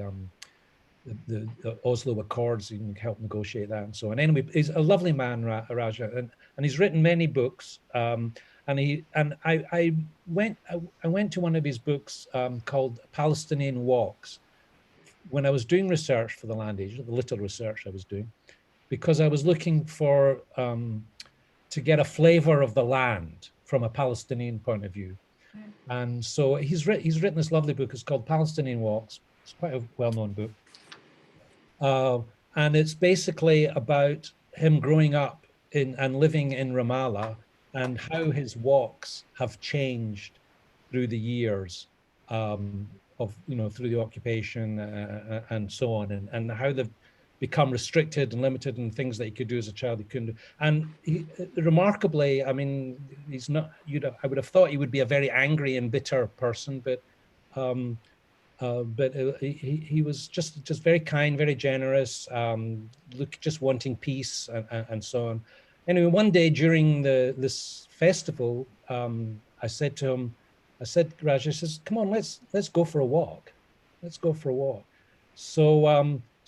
Oslo Accords. He helped negotiate that and so on. Anyway, he's a lovely man, Raja, and he's written many books. I went to one of his books called Palestinian Walks when I was doing research for the Land Age, the little research I was doing, because I was looking for to get a flavor of the land from a Palestinian point of view. And so he's written this lovely book. It's called Palestinian Walks. It's quite a well-known book. And it's basically about him growing up and living in Ramallah, and how his walks have changed through the years through the occupation and so on, and how they've become restricted and limited, and things that he could do as a child he couldn't do. And remarkably, I mean, he's not. I would have thought he would be a very angry and bitter person, but he was just very kind, very generous, just wanting peace and so on. Anyway, one day during this festival, I said to him, Raj, I says, come on, let's go for a walk. Let's go for a walk. So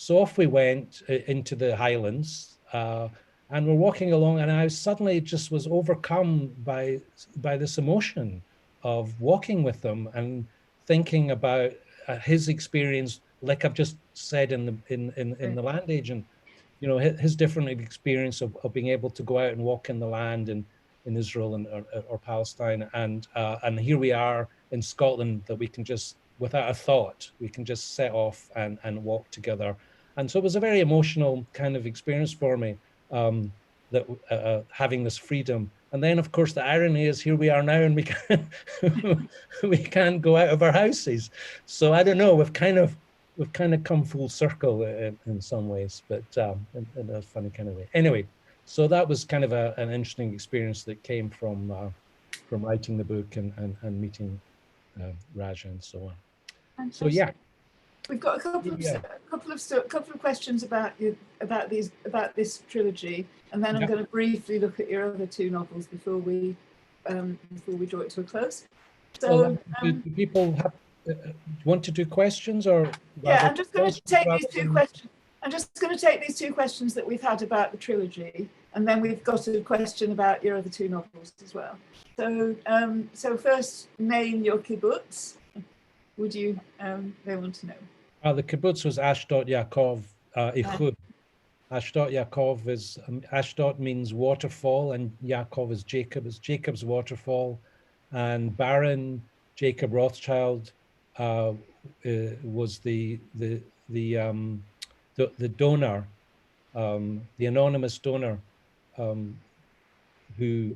off we went into the Highlands, and we're walking along, and I suddenly just was overcome by this emotion of walking with them and thinking about his experience, like I've just said in the Land Age, and his different experience of being able to go out and walk in the land in Israel or Palestine, and here we are in Scotland, that we can just, without a thought, we can just set off and walk together. And so it was a very emotional kind of experience for me, that having this freedom. And then, of course, the irony is here we are now, and we can't go out of our houses. So I don't know. We've kind of come full circle in some ways, but in a funny kind of way. Anyway, so that was kind of an interesting experience that came from writing the book and meeting Raja and so on. Fantastic. So yeah. We've got a couple of questions about this trilogy, and then I'm going to briefly look at your other 2 novels before we draw it to a close. So do people want to do questions or? Yeah, I'm just going to take these two questions. I'm just going to take these two questions that we've had about the trilogy, and then we've got a question about your other two novels as well. So, so first, name your kibbutz. Would you? They want to know. The kibbutz was Ashdod Yaakov Ichud. Ashdod Yaakov is Ashdod means waterfall, and Yaakov is Jacob. It's Jacob's waterfall, and Baron Jacob Rothschild was the donor, the anonymous donor, who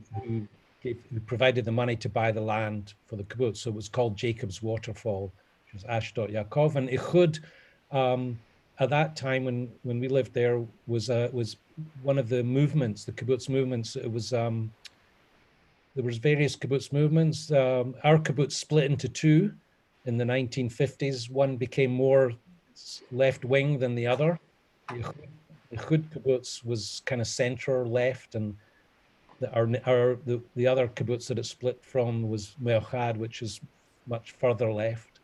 provided the money to buy the land for the kibbutz. So it was called Jacob's waterfall, which was Ashdod Yaakov. And Ichud, at that time when we lived there, was one of the movements, the kibbutz movements. It was there was various kibbutz movements. Our kibbutz split into two in the 1950s. One became more left-wing than the other. The Ichud kibbutz was kind of center-left, and the other kibbutz that it split from was Me'ochad, which is much further left.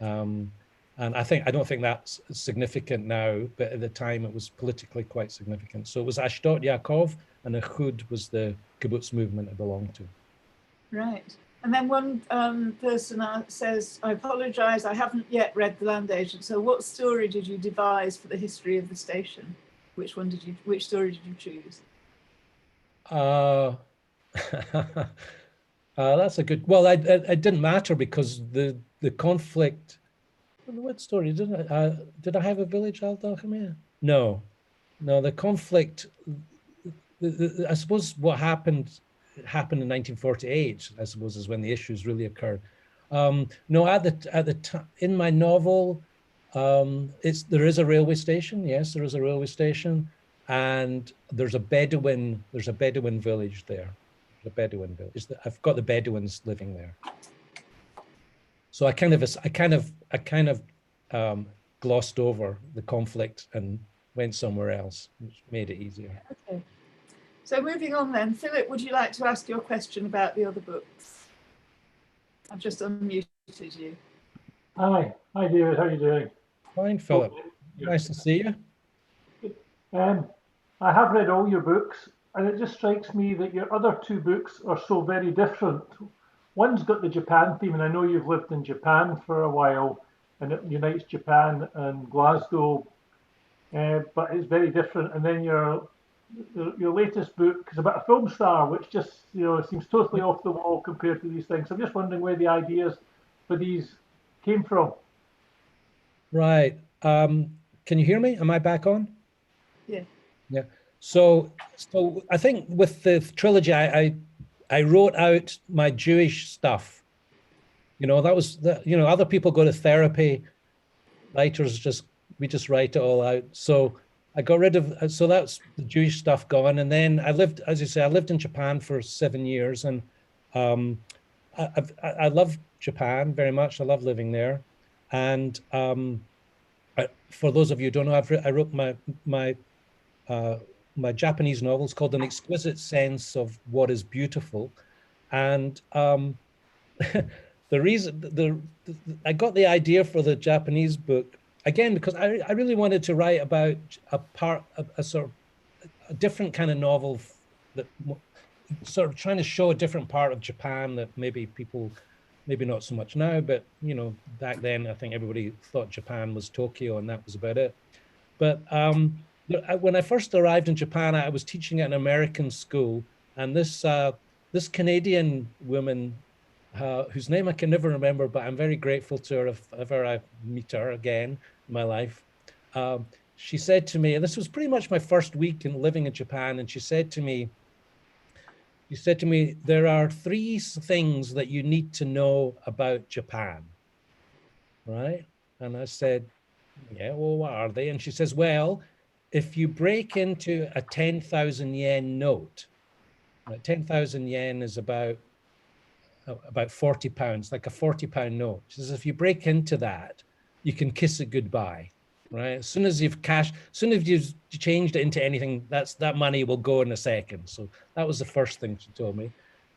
And I don't think that's significant now, but at the time it was politically quite significant. So it was Ashdod Yaakov, and Ichud was the kibbutz movement it belonged to. Right. And then one person says, I apologize, I haven't yet read The Land Agent. So what story did you devise for the history of the station? Which story did you choose? That's a good, well, it didn't matter because the conflict, what story, did I have a village Al-Dakhmiyah? No, the conflict, I suppose what happened in 1948, I suppose, is when the issues really occurred. No, at the time in my novel, there is a railway station. Yes, there is a railway station, and there's a Bedouin village there. There's a Bedouin village. I've got the Bedouins living there. So I kind of glossed over the conflict and went somewhere else, which made it easier. Okay. So moving on then, Philip, would you like to ask your question about the other books? I've just unmuted you. Hi, David, how are you doing? Fine, Philip. Nice to see you. I have read all your books, and it just strikes me that your other two books are so very different. One's got the Japan theme, and I know you've lived in Japan for a while, and it unites Japan and Glasgow, but it's very different. And then your latest book is about a film star, which just seems totally off the wall compared to these things. So I'm just wondering where the ideas for these came from. Right. Can you hear me? Am I back on? Yeah. Yeah. So I think with the trilogy, I wrote out my Jewish stuff. That was other people go to therapy. Writers we just write it all out. So I got rid of, so that's the Jewish stuff gone. And then I lived, as you say, I lived in Japan for 7 years, and I love Japan very much. I love living there. And for those of you who don't know, I wrote my Japanese novel. It's called An Exquisite Sense of What is Beautiful. And the reason, I got the idea for the Japanese book, again, because I really wanted to write about a sort of a different kind of novel that sort of trying to show a different part of Japan that maybe not so much now, but back then I think everybody thought Japan was Tokyo and that was about it. But when I first arrived in Japan, I was teaching at an American school, and this Canadian woman, whose name I can never remember, but I'm very grateful to her if ever I meet her again in my life. She said to me, and this was pretty much my first week in living in Japan, and she said to me, there are 3 things that you need to know about Japan, right? And I said, yeah, well, what are they? And she says, well, if you break into a 10,000 yen note, 10,000 yen is about 40 pounds, like a 40-pound note. She says, if you break into that, you can kiss it goodbye, right? As soon as you've changed it into anything, that money will go in a second. So that was the first thing she told me.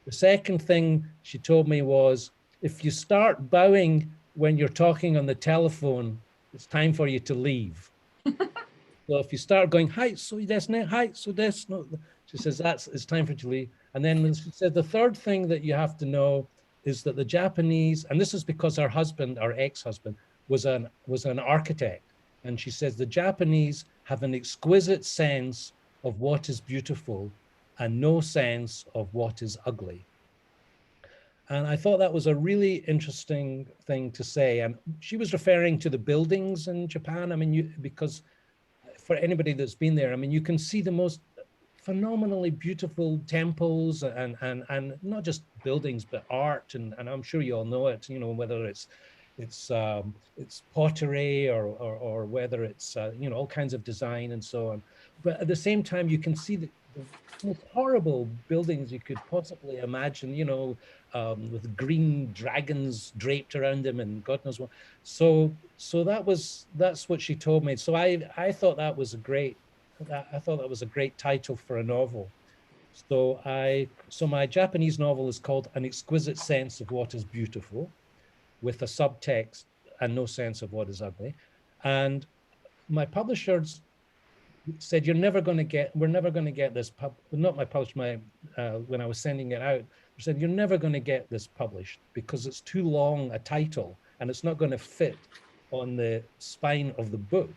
The second thing she told me was, if you start bowing when you're talking on the telephone, it's time for you to leave. So if you start going, hi, so that's not, hi, so that's not, she says, it's time for you to leave. And then she said, the third thing that you have to know is that the Japanese, and this is because her husband, our ex-husband, was an architect. And she says, the Japanese have an exquisite sense of what is beautiful and no sense of what is ugly. And I thought that was a really interesting thing to say. And she was referring to the buildings in Japan. I mean, because for anybody that's been there, I mean, you can see the most phenomenally beautiful temples and not just buildings, but art. And I'm sure you all know it, you know, whether it's pottery or whether it's, you know, all kinds of design and so on. But at the same time, you can see the most horrible buildings you could possibly imagine, you know, with green dragons draped around them and God knows what. So that's what she told me. So I thought that was a great, I thought that was a great title for a novel. So my Japanese novel is called An Exquisite Sense of What is Beautiful, with a subtext and no sense of what is ugly. And my publishers said, we're never going to get this not my publisher, when I was sending it out, they said, you're never going to get this published because it's too long a title and it's not going to fit on the spine of the book.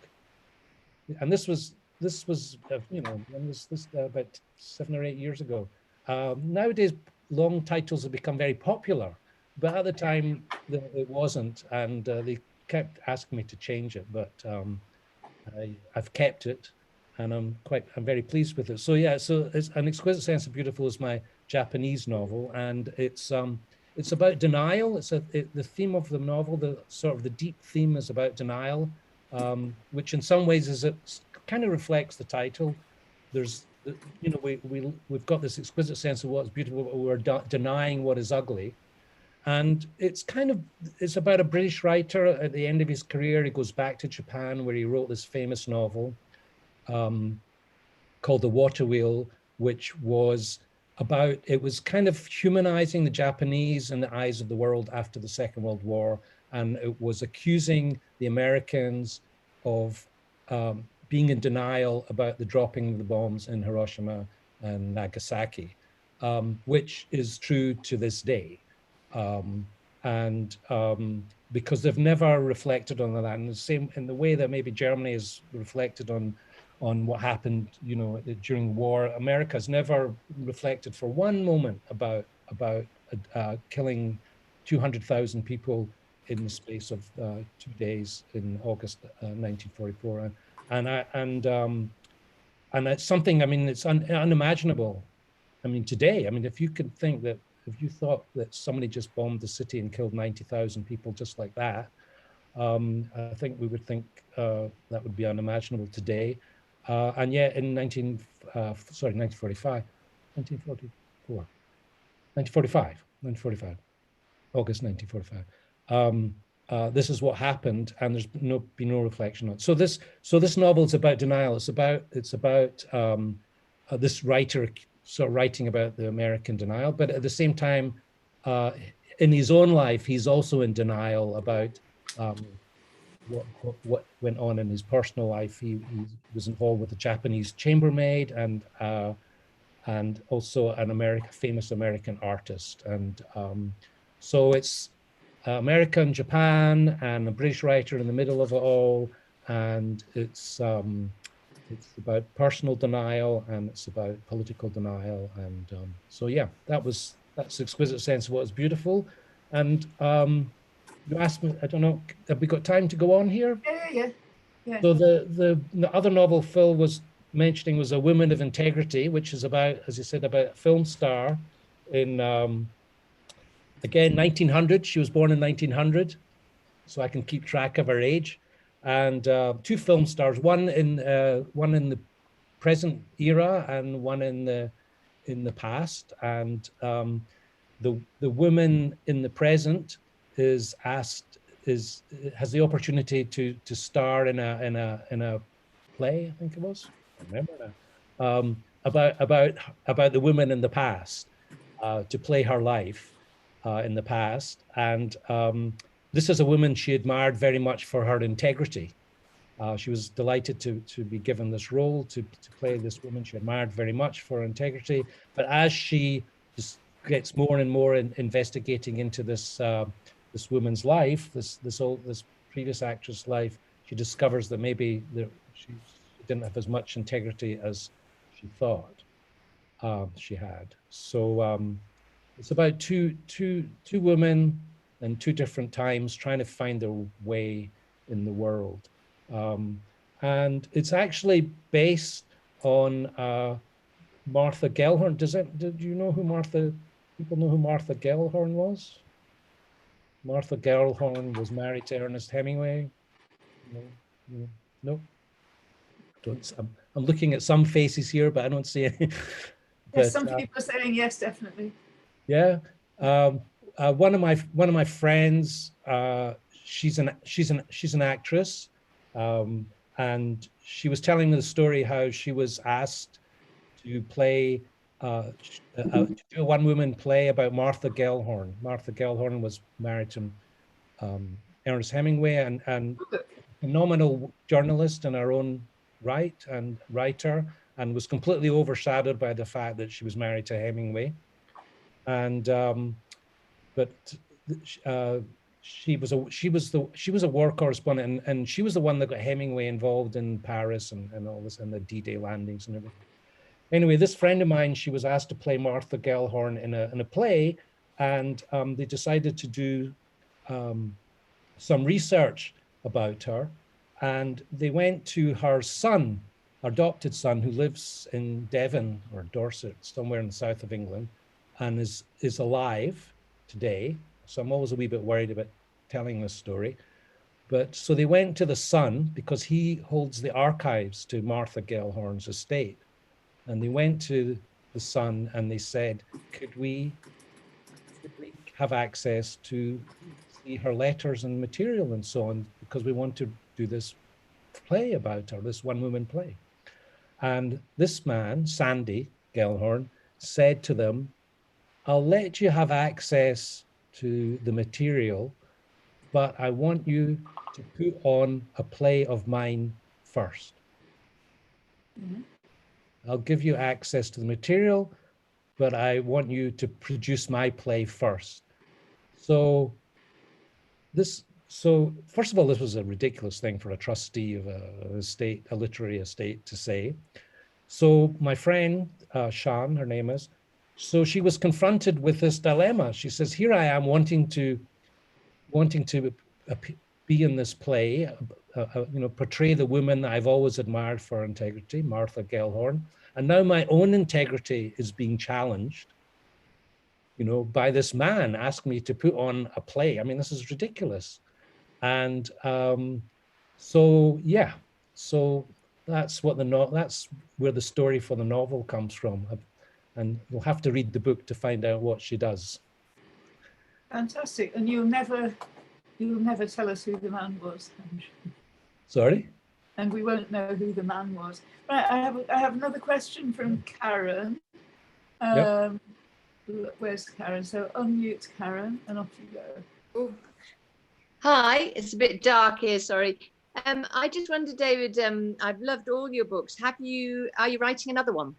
And this was you know, when was this, about 7 or 8 years ago. Nowadays, long titles have become very popular, but at the time it wasn't, and they kept asking me to change it, but I've kept it, and I'm very pleased with it. So yeah, so it's An Exquisite Sense of Beautiful is my Japanese novel, and it's about denial. The theme of the novel, the sort of the deep theme is about denial, which in some ways kind of reflects the title. There's, you know, we've got this exquisite sense of what's beautiful, but we're denying what is ugly. And it's about a British writer at the end of his career. He goes back to Japan where he wrote this famous novel called The Water Wheel, which was it was kind of humanizing the Japanese in the eyes of the world after the Second World War. And it was accusing the Americans of being in denial about the dropping of the bombs in Hiroshima and Nagasaki, which is true to this day. Because they've never reflected on that, and the same in the way that maybe Germany has reflected on what happened, you know, during the war. America's never reflected for one moment about killing 200,000 people in the space of 2 days in August 1944, and it's something. I mean, it's unimaginable. I mean, today, I mean, if you thought that somebody just bombed the city and killed 90,000 people just like that, I think we would think that would be unimaginable today. And yet in 1945, August 1945, this is what happened, and there's been no reflection on it. So this novel is about denial. It's about this writer sort of writing about the American denial, but at the same time, in his own life, he's also in denial about what went on in his personal life. He was involved with a Japanese chambermaid and also famous American artist. And so it's America and Japan and a British writer in the middle of it all. And it's about personal denial and it's about political denial. And so, yeah, that's Exquisite Sense of What is Beautiful. And you asked me, I don't know, have we got time to go on here? Yeah. So the other novel Phil was mentioning was A Woman of Integrity, which is about, as you said, about a film star in, again, 1900. She was born in 1900, so I can keep track of her age. And 2 film stars, one in the present era and one in the past. And the woman in the present has the opportunity to star in a play, I think it was, I remember now, about the women in the past, to play her life. in the past. And this is a woman she admired very much for her integrity. She was delighted to be given this role, to play this woman she admired very much for her integrity. But as she just gets more and more investigating into this this woman's life, this previous actress' life, she discovers that maybe she didn't have as much integrity as she thought she had. So it's about two women in two different times trying to find their way in the world. And it's actually based on Martha Gellhorn. Did you know who people know who Martha Gellhorn was? Martha Gellhorn was married to Ernest Hemingway. No. I'm looking at some faces here, but I don't see any. Yes, some people are saying yes, definitely. Yeah. One of my friends, she's an actress, and she was telling me the story how she was asked to play to do a one-woman play about Martha Gellhorn. Martha Gellhorn was married to Ernest Hemingway and a phenomenal journalist in her own right and writer, and was completely overshadowed by the fact that she was married to Hemingway. And but she was a war correspondent, and she was the one that got Hemingway involved in Paris and all this, and the D-Day landings and everything. Anyway, this friend of mine, she was asked to play Martha Gellhorn in a play, and they decided to do some research about her, and they went to her son, her adopted son, who lives in Devon or Dorset, somewhere in the south of England, and is alive today. So I'm always a wee bit worried about telling this story. But so they went to the son because he holds the archives to Martha Gellhorn's estate. And they went to the son and they said, could we have access to see her letters and material and so on, because we want to do this play about her, this one-woman play. And this man, Sandy Gellhorn, said to them, I'll let you have access to the material, but I want you to put on a play of mine first. Mm-hmm. I'll give you access to the material, but I want you to produce my play first. So first of all, this was a ridiculous thing for a trustee of a literary estate to say. So my friend, Sian, her name is, so she was confronted with this dilemma. She says, here I am wanting to be in this play, portray the woman that I've always admired for integrity, Martha Gellhorn. And now my own integrity is being challenged, by this man asking me to put on a play. I mean, this is ridiculous. And so that's where the story for the novel comes from. And you'll have to read the book to find out what she does. Fantastic. And you'll never tell us who the man was. Sorry? And we won't know who the man was. Right, I have another question from Karen. Yep. Where's Karen? So unmute Karen and off you go. Ooh. Hi, it's a bit dark here, sorry. I just wondered, David, I've loved all your books. Are you writing another one?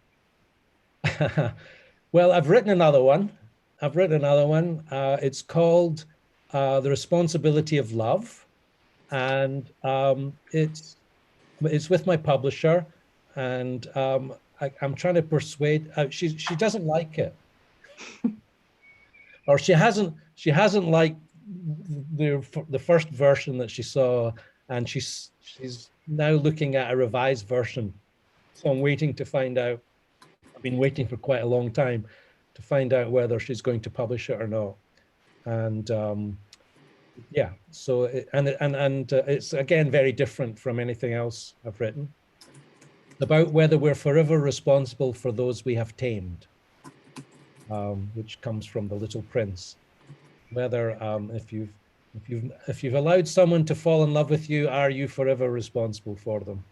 Well, I've written another one. It's called The Responsibility of Love. And it's with my publisher. And I'm trying to persuade, she doesn't like it. Or she hasn't liked the first version that she saw, and she's now looking at a revised version. So I'm waiting to find out. I've been waiting for quite a long time to find out whether she's going to publish it or not. And yeah, so it's again very different from anything else I've written, about whether we're forever responsible for those we have tamed, which comes from The Little Prince. Whether if you've allowed someone to fall in love with you, are you forever responsible for them?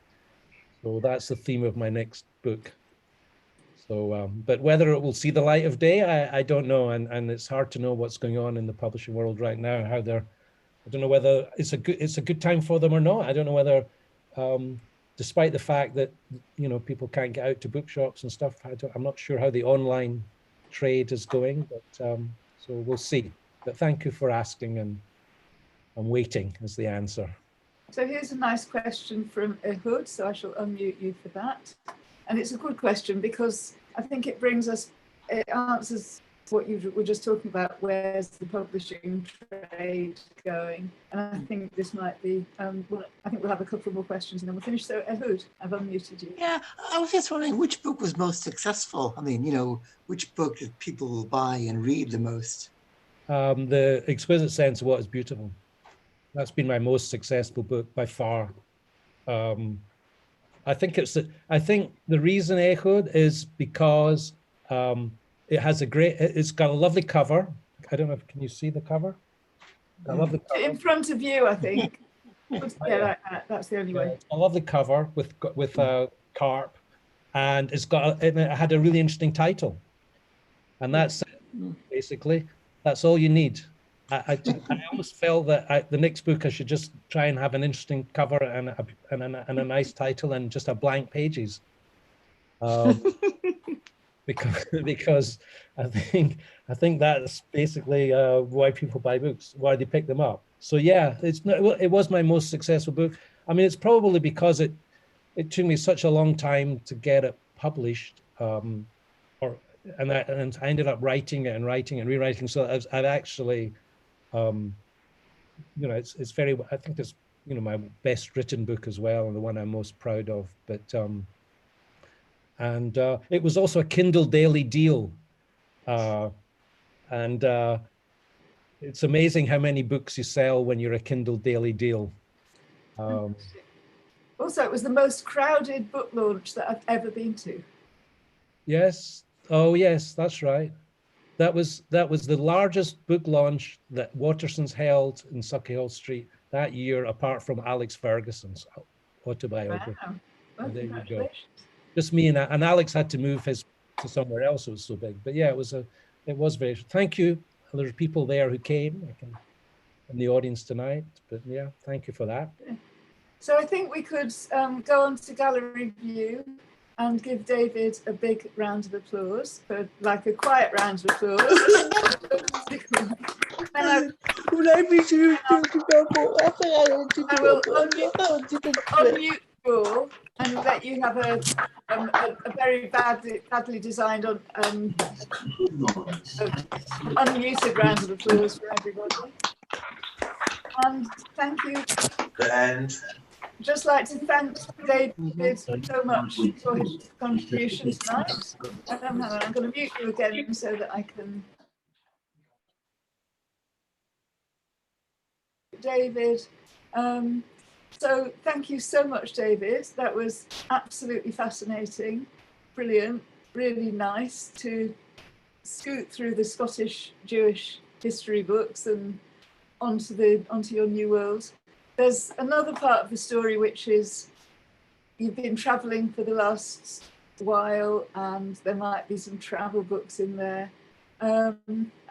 So that's the theme of my next book. So, but whether it will see the light of day, I don't know, and it's hard to know what's going on in the publishing world right now. How they're, I don't know whether it's a good time for them or not. I don't know whether, despite the fact that people can't get out to bookshops and stuff, I'm not sure how the online trade is going, but so we'll see. But thank you for asking, and I'm waiting is the answer. So here's a nice question from Ehud, so I shall unmute you for that. And it's a good question because I think it answers what you were just talking about, where's the publishing trade going? And I think this might be, I think we'll have a couple more questions and then we'll finish. So Ehud, I've unmuted you. Yeah, I was just wondering which book was most successful. I mean, which book did people buy and read the most? The Exquisite Sense of What is Beautiful. That's been my most successful book by far. I think the reason, Ehud, is because it's got a lovely cover. I don't know if, can you see the cover? I love the cover. In front of you, I think. Yeah, that's the only way. A lovely cover with carp, and it had a really interesting title, and that's basically that's all you need. I almost felt that the next book I should just try and have an interesting cover and a nice title and just have blank pages, because I think that's basically why people buy books, why they pick them up. So yeah, it was my most successful book. I mean, it's probably because it took me such a long time to get it published, and I ended up writing it and rewriting. So I've actually. It's very, I think it's, my best written book as well, and the one I'm most proud of. But, it was also a Kindle daily deal. It's amazing how many books you sell when you're a Kindle daily deal. Also, it was the most crowded book launch that I've ever been to. Yes. Oh, yes, that's right. That was the largest book launch that Waterson's held in Sauchiehall Street that year, apart from Alex Ferguson's autobiography. Wow. Well, there you go. Just me and Alex had to move his to somewhere else. It was so big, but yeah, it was very. Thank you. There's people there who came in the audience tonight, but yeah, thank you for that. So I think we could go on to gallery view and give David a big round of applause, like a quiet round of applause. And I will unmute you all and let you have a very badly designed unmuted round of applause for everybody. And thank you. Just like to thank David so much for his contribution tonight. I'm going to mute you again so that I can. David. So thank you so much, David. That was absolutely fascinating, brilliant, really nice to scoot through the Scottish Jewish history books and onto your new world. There's another part of the story, which is you've been traveling for the last while and there might be some travel books in there. I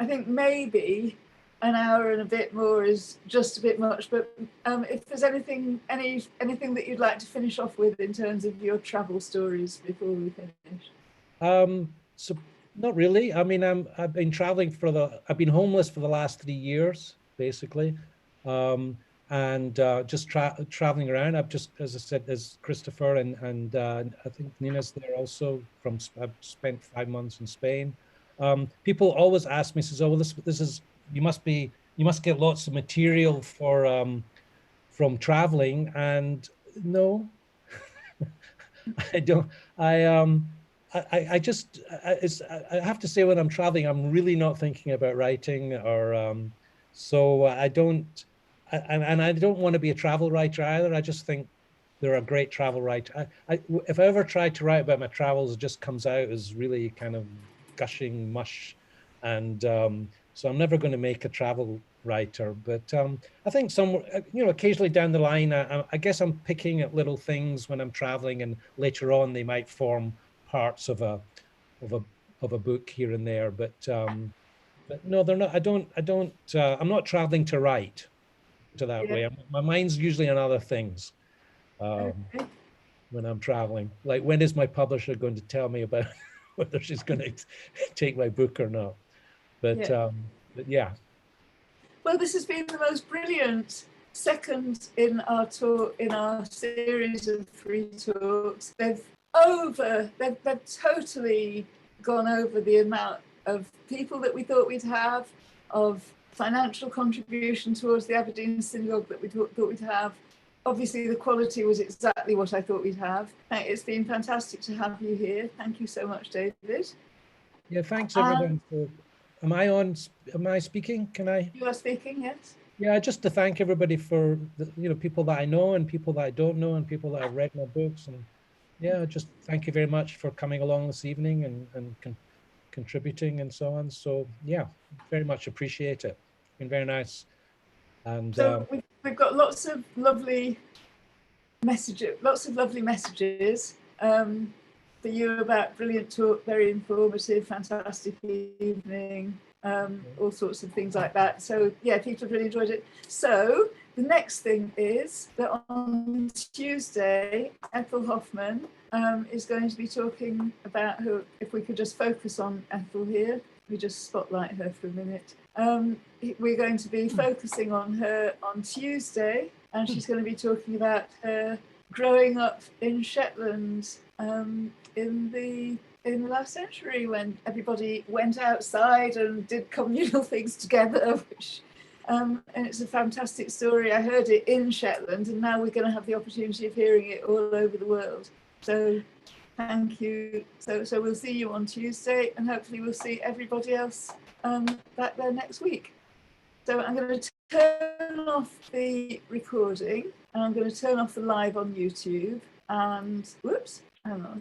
think maybe an hour and a bit more is just a bit much, but if there's anything that you'd like to finish off with in terms of your travel stories before we finish. So not really. I mean, I've been traveling I've been homeless for the last 3 years, basically. And just traveling around. I've just, as I said, as Christopher and I think Nina's there also. I've spent 5 months in Spain. People always ask me, says, "Oh, well, this is you must get lots of material from traveling." And no, I don't. I have to say, when I'm traveling, I'm really not thinking about writing, or so I don't. And I don't want to be a travel writer either. I just think they're a great travel writer. If I ever try to write about my travels, it just comes out as really kind of gushing mush. And so I'm never going to make a travel writer. But I think occasionally down the line, I guess I'm picking at little things when I'm traveling, and later on they might form parts of of a book here and there, but no, they're not. I'm not traveling to write to that way. My mind's usually on other things when I'm traveling. Like, when is my publisher going to tell me about whether she's going to take my book or not? But yeah. Well, this has been the most brilliant second in our series of 3 talks. They've totally gone over the amount of people that we thought we'd have, of financial contribution towards the Aberdeen Synagogue that we thought we'd have. Obviously, the quality was exactly what I thought we'd have. It's been fantastic to have you here. Thank you so much, David. Yeah, thanks everyone. Am I on? Am I speaking? Can I? You are speaking, yes. Yeah, just to thank everybody for the, people that I know and people that I don't know and people that have read my books, and yeah, just thank you very much for coming along this evening and contributing and so on. So yeah, very much appreciate it. It's been very nice. And so we've got lots of lovely messages for you about brilliant talk, very informative, fantastic evening, all sorts of things like that. So yeah, people have really enjoyed it. So the next thing is that on Tuesday, Ethel Hoffman is going to be talking about her. If we could just focus on Ethel here, we just spotlight her for a minute. We're going to be focusing on her on Tuesday, and she's going to be talking about her growing up in Shetland in the last century, when everybody went outside and did communal things together, which and it's a fantastic story. I heard it in Shetland, and now we're going to have the opportunity of hearing it all over the world. So thank you. So we'll see you on Tuesday, and hopefully we'll see everybody else back there next week. So I'm going to turn off the recording, and I'm going to turn off the live on YouTube. And whoops, hang on.